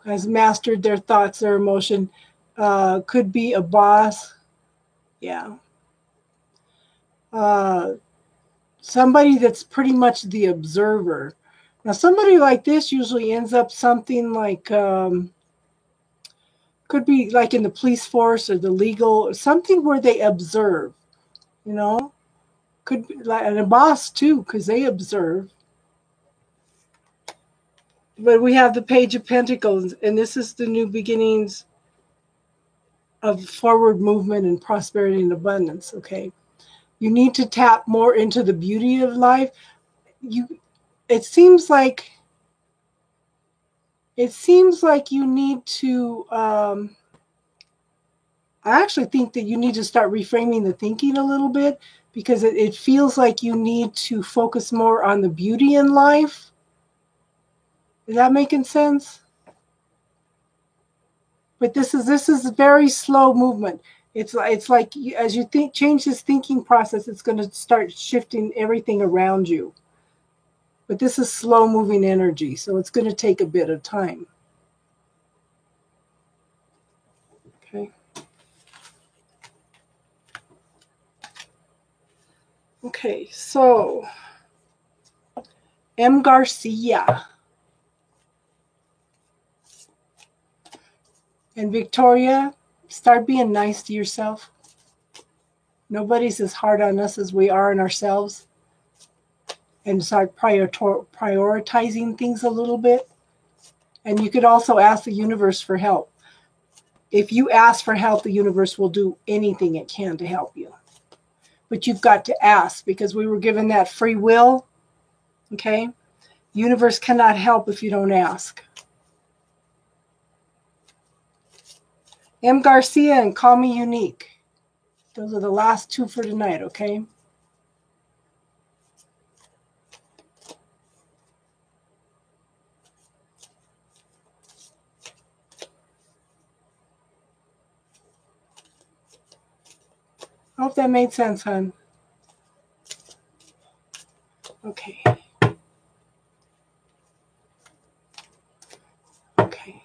has mastered their thoughts, their emotion. Could be a boss. Yeah. Somebody that's pretty much the observer. Now, somebody like this usually ends up something like, could be like in the police force or the legal, something where they observe, could be like, and a boss too, because they observe. But we have the Page of Pentacles, and this is the new beginnings of forward movement and prosperity and abundance, okay? You need to tap more into the beauty of life. It seems like you need to, I actually think that you need to start reframing the thinking a little bit because it feels like you need to focus more on the beauty in life. Is that making sense? But this is a very slow movement. It's like as you change this thinking process, it's going to start shifting everything around you. But this is slow moving energy, so it's going to take a bit of time. Okay. Okay, so M. Garcia and Victoria, start being nice to yourself. Nobody's as hard on us as we are on ourselves. And start prioritizing things a little bit. And you could also ask the universe for help. If you ask for help, the universe will do anything it can to help you. But you've got to ask because we were given that free will. Okay? Universe cannot help if you don't ask. M. Garcia and Call Me Unique. Those are the last two for tonight, okay? I hope that made sense, hon. Okay. Okay.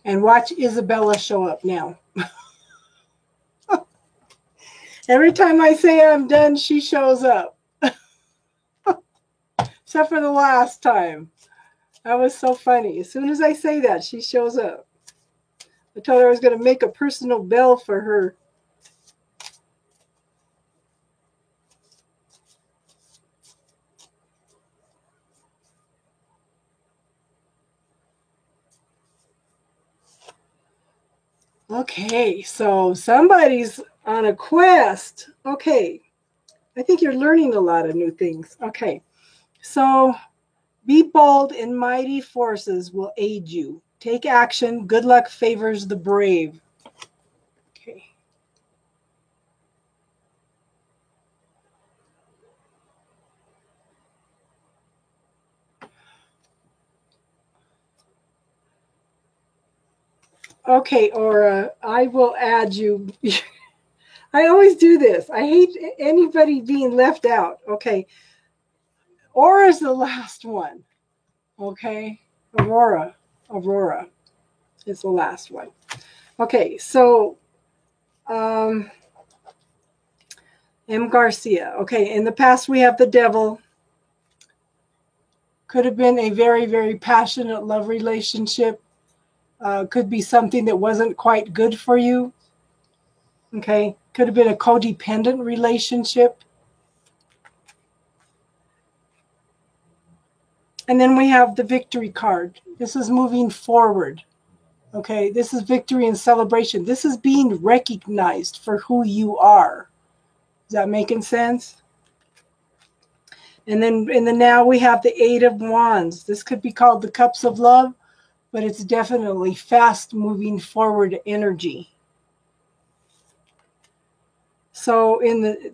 And watch Isabella show up now. Every time I say I'm done, she shows up. Except for the last time. That was so funny. As soon as I say that, she shows up. I told her I was going to make a personal bell for her. Okay, so somebody's on a quest. Okay, I think you're learning a lot of new things. Okay, so be bold and mighty forces will aid you. Take action. Good luck favors the brave. Okay. Okay, Aura, I will add you. I always do this. I hate anybody being left out. Okay. Aura's the last one. Okay. Aurora is the last one. Okay, so M. Garcia. Okay, in the past we have the devil. Could have been a very, very passionate love relationship. Could be something that wasn't quite good for you. Okay, could have been a codependent relationship. And then we have the victory card. This is moving forward. Okay, this is victory and celebration. This is being recognized for who you are. Is that making sense? And then in the now we have the Eight of Wands. This could be called the Cups of Love, but it's definitely fast moving forward energy. So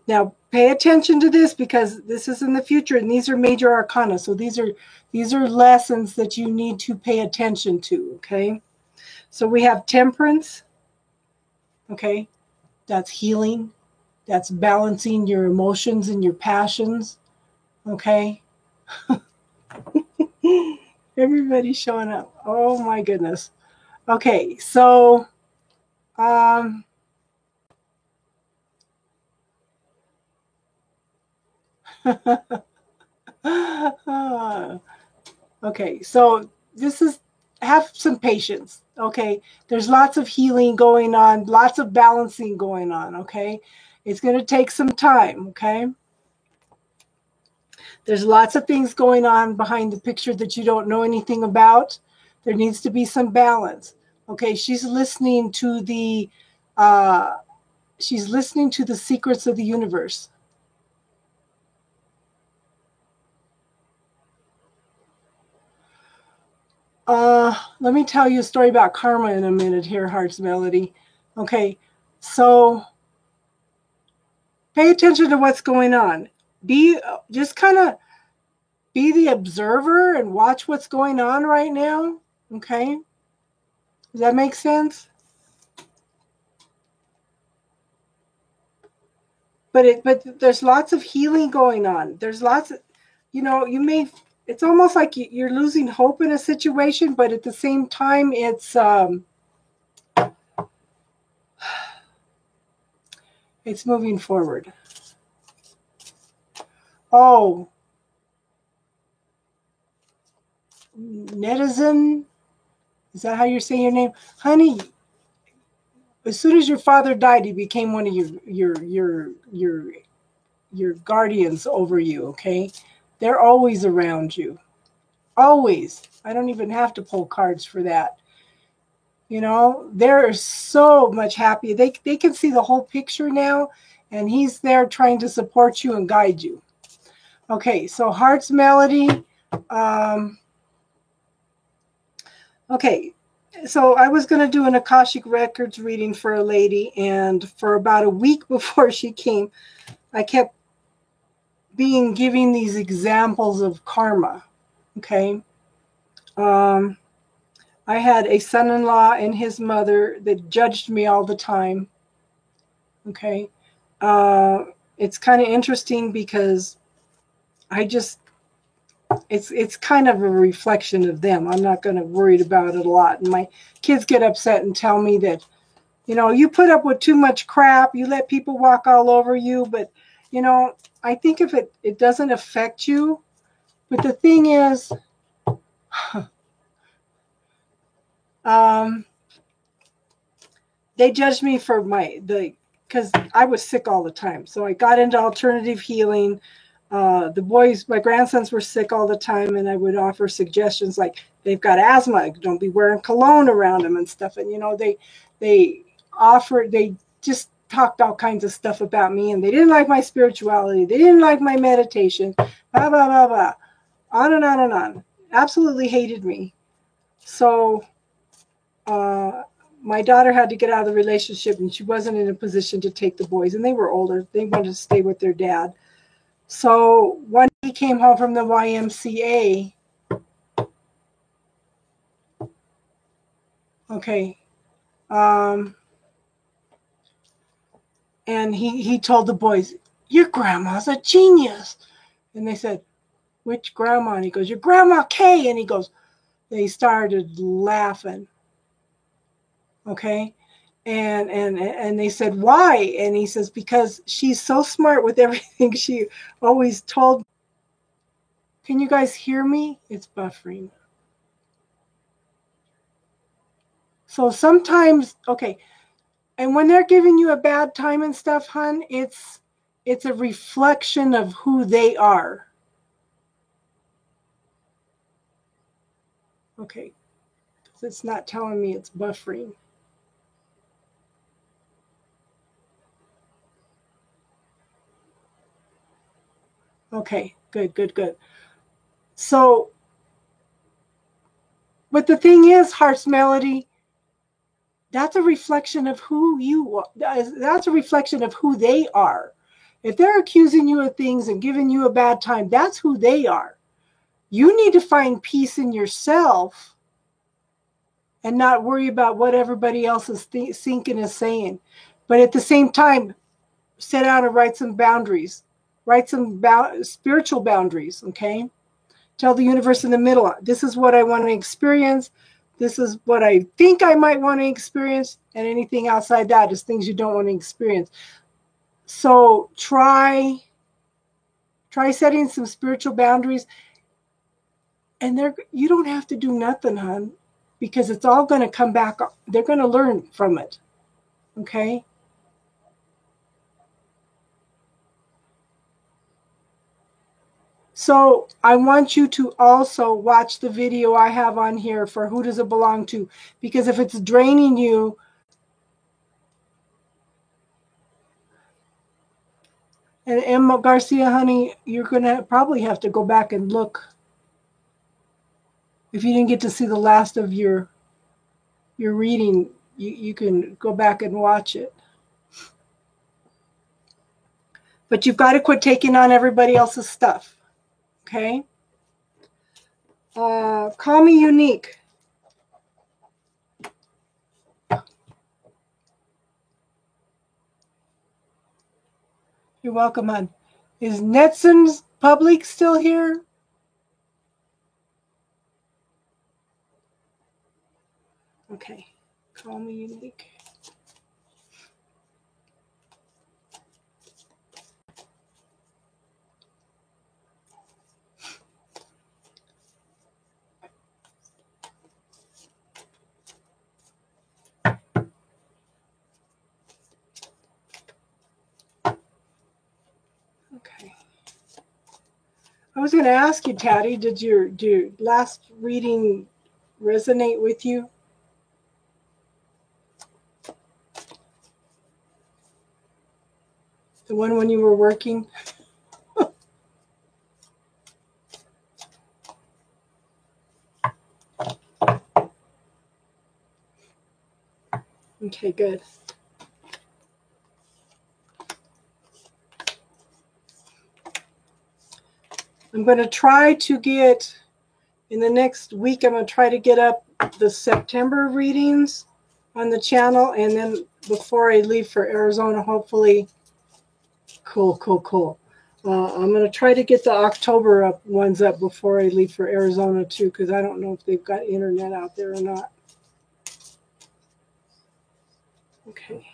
now pay attention to this because this is in the future and these are major arcana. So these are lessons that you need to pay attention to, okay? So we have Temperance. Okay? That's healing. That's balancing your emotions and your passions. Okay? Everybody's showing up. Oh my goodness. Okay, so okay, so this is, have some patience. Okay, there's lots of healing going on, lots of balancing going on. Okay, it's going to take some time. Okay, there's lots of things going on behind the picture that you don't know anything about. There needs to be some balance. Okay, she's listening to the secrets of the universe. Let me tell you a story about karma in a minute here, Heart's Melody. Okay, so pay attention to what's going on. Just kind of be the observer and watch what's going on right now. Okay, does that make sense? But there's lots of healing going on. There's lots of, it's almost like you're losing hope in a situation, but at the same time, it's moving forward. Oh, Netizen, is that how you're saying your name, honey? As soon as your father died, he became one of your guardians over you. Okay, they're always around you, always. I don't even have to pull cards for that. They're so much happy. They can see the whole picture now, and he's there trying to support you and guide you. Okay, so Heart's Melody. Okay, so I was going to do an Akashic Records reading for a lady, and for about a week before she came, I kept giving these examples of karma. Okay, Um, I had a son-in-law and his mother that judged me all the time. Okay. Uh, it's kind of interesting because I just, it's kind of a reflection of them. I'm not going to worry about it a lot. And my kids get upset and tell me that, you put up with too much crap, you let people walk all over you. But, I think if it doesn't affect you, but the thing is, um, they judged me for because I was sick all the time. So I got into alternative healing. The boys, my grandsons were sick all the time, and I would offer suggestions like they've got asthma, don't be wearing cologne around them and stuff. And they just talked all kinds of stuff about me, and they didn't like my spirituality, they didn't like my meditation, blah blah blah blah, on and on and on. Absolutely hated me. So my daughter had to get out of the relationship, and she wasn't in a position to take the boys, and they were older, they wanted to stay with their dad. So one day he came home from the YMCA. Okay. And he told the boys, your grandma's a genius. And they said, which grandma? And he goes, your grandma Kay. And he goes, they started laughing. Okay. And they said, why? And he says, because she's so smart with everything she always told. Can you guys hear me? It's buffering. So sometimes, okay. And when they're giving you a bad time and stuff, hon, it's a reflection of who they are. Okay. Because it's not telling me it's buffering. Okay, good. So, but the thing is, Heart's Melody, that's a reflection of who you are. That's a reflection of who they are. If they're accusing you of things and giving you a bad time, that's who they are. You need to find peace in yourself and not worry about what everybody else is thinking and saying. But at the same time, set out and write some boundaries. Write some spiritual boundaries, okay? Tell the universe in the middle, this is what I want to experience. This is what I think I might want to experience. And anything outside that is things you don't want to experience. So try setting some spiritual boundaries. And you don't have to do nothing, hon, because it's all going to come back. They're going to learn from it. Okay? So I want you to also watch the video I have on here for Who Does It Belong To? Because if it's draining you, and Emma Garcia, honey, you're going to probably have to go back and look. If you didn't get to see the last of your reading, you can go back and watch it. But you've got to quit taking on everybody else's stuff. Okay? Call me Unique. You're welcome, hon. Is Netson's Public still here? Okay. Call me Unique. Okay. I was going to ask you, Taddy, did your last reading resonate with you? The one when you were working? Okay, good. I'm going to try to get in the next week, I'm going to try to get up the September readings on the channel. And then before I leave for Arizona, hopefully, cool. I'm going to try to get the October ones up before I leave for Arizona too, because I don't know if they've got internet out there or not. Okay.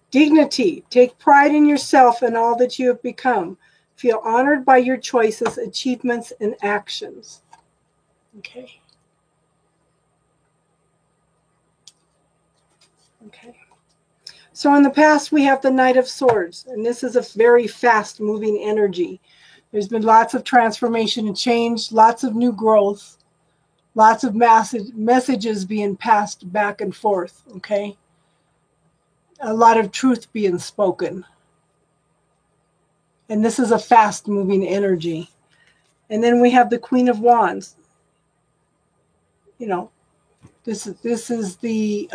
Dignity. Take pride in yourself and all that you have become. Feel honored by your choices, achievements, and actions. Okay. Okay. So in the past, we have the Knight of Swords, and this is a very fast-moving energy. There's been lots of transformation and change, lots of new growth, lots of messages being passed back and forth, okay? A lot of truth being spoken. And this is a fast-moving energy. And then we have the Queen of Wands. You know, this is the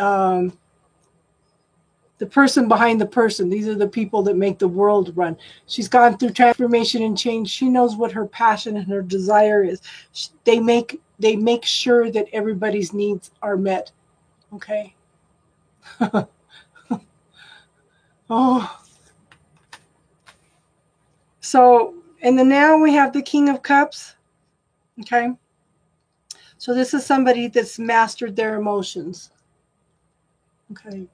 person behind the person. These are the people that make the world run. She's gone through transformation and change. She knows what her passion and her desire is. They make sure that everybody's needs are met. Okay. Oh. So, and then now we have the King of Cups. Okay. So this is somebody that's mastered their emotions. Okay.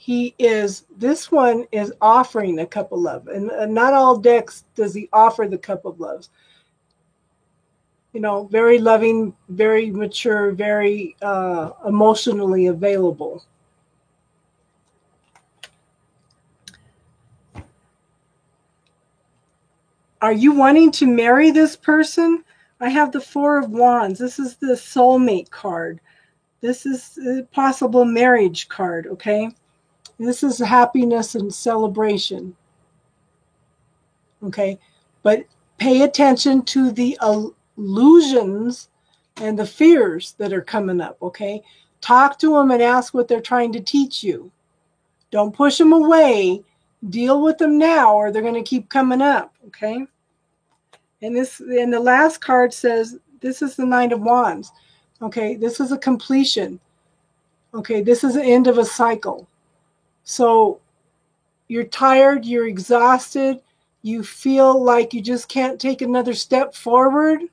This one is offering the cup of love. And not all decks does he offer the cup of love. You know, very loving, very mature, very emotionally available. Are you wanting to marry this person? I have the Four of Wands. This is the soulmate card. This is a possible marriage card, okay? This is happiness and celebration. Okay, but pay attention to the illusions and the fears that are coming up, okay? Talk to them and ask what they're trying to teach you. Don't push them away. Deal with them now or they're going to keep coming up, okay? And the last card says, this is the Knight of Wands. Okay, this is a completion. Okay, this is the end of a cycle. So you're tired, you're exhausted, you feel like you just can't take another step forward.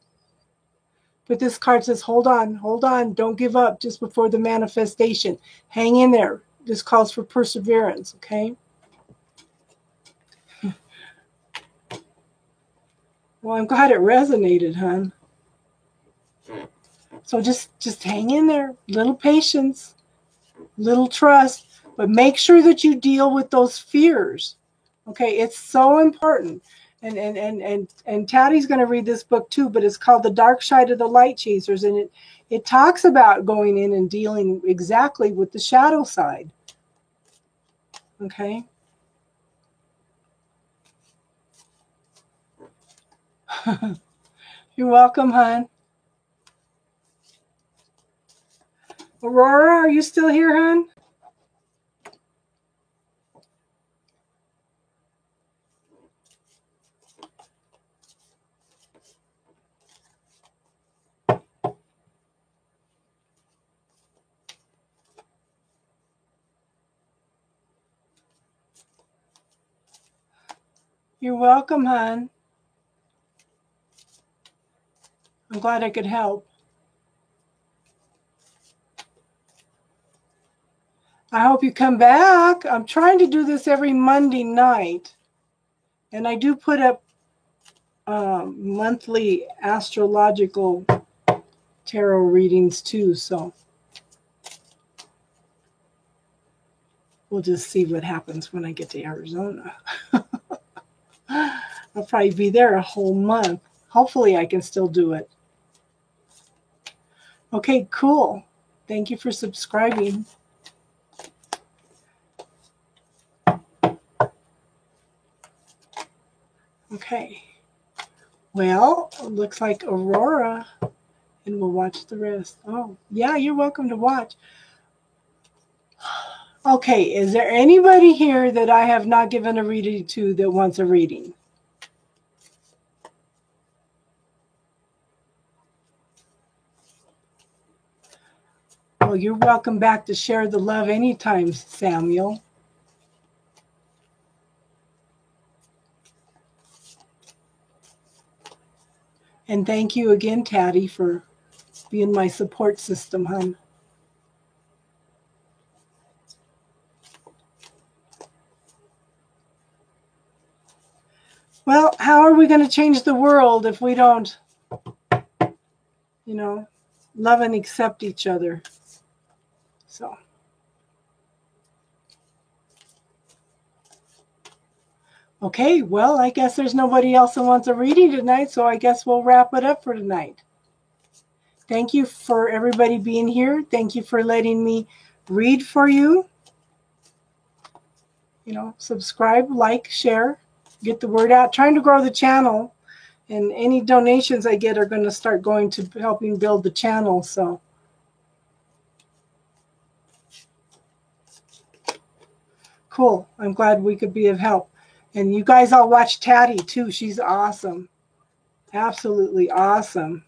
But this card says, hold on, don't give up just before the manifestation. Hang in there. This calls for perseverance, okay? Well, I'm glad it resonated, hon. So just hang in there. Little patience, little trust, but make sure that you deal with those fears. Okay, it's so important. And Tattie's going to read this book too, but it's called The Dark Side of the Light Chasers, and it talks about going in and dealing exactly with the shadow side. Okay. You're welcome, hon. Aurora, are you still here, hon? You're welcome, hon. I'm glad I could help. I hope you come back. I'm trying to do this every Monday night. And I do put up monthly astrological tarot readings too. So we'll just see what happens when I get to Arizona. I'll probably be there a whole month. Hopefully I can still do it. Okay, cool. Thank you for subscribing. Okay. Well, it looks like Aurora, and we'll watch the rest. Oh, yeah, you're welcome to watch. Okay, is there anybody here that I have not given a reading to that wants a reading? Well, you're welcome back to share the love anytime, Samuel. And thank you again, Taddy, for being my support system, hon. Well, how are we going to change the world if we don't, love and accept each other? So, okay, well, I guess there's nobody else that wants a reading tonight, so I guess we'll wrap it up for tonight. Thank you for everybody being here. Thank you for letting me read for you. Subscribe, like, share, get the word out. Trying to grow the channel, and any donations I get are going to start going to helping build the channel. So, cool. I'm glad we could be of help. And you guys all watch Taddy too. She's awesome. Absolutely awesome.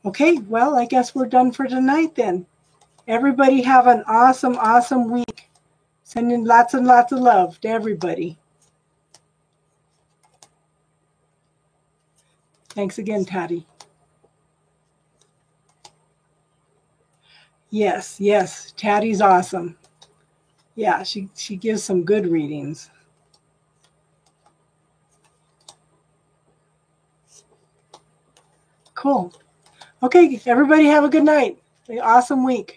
Okay, well, I guess we're done for tonight then. Everybody have an awesome, awesome week. Sending lots and lots of love to everybody. Thanks again, Taddy. Yes, Taddy's awesome. Yeah, she gives some good readings. Cool. Okay, everybody have a good night. An awesome week.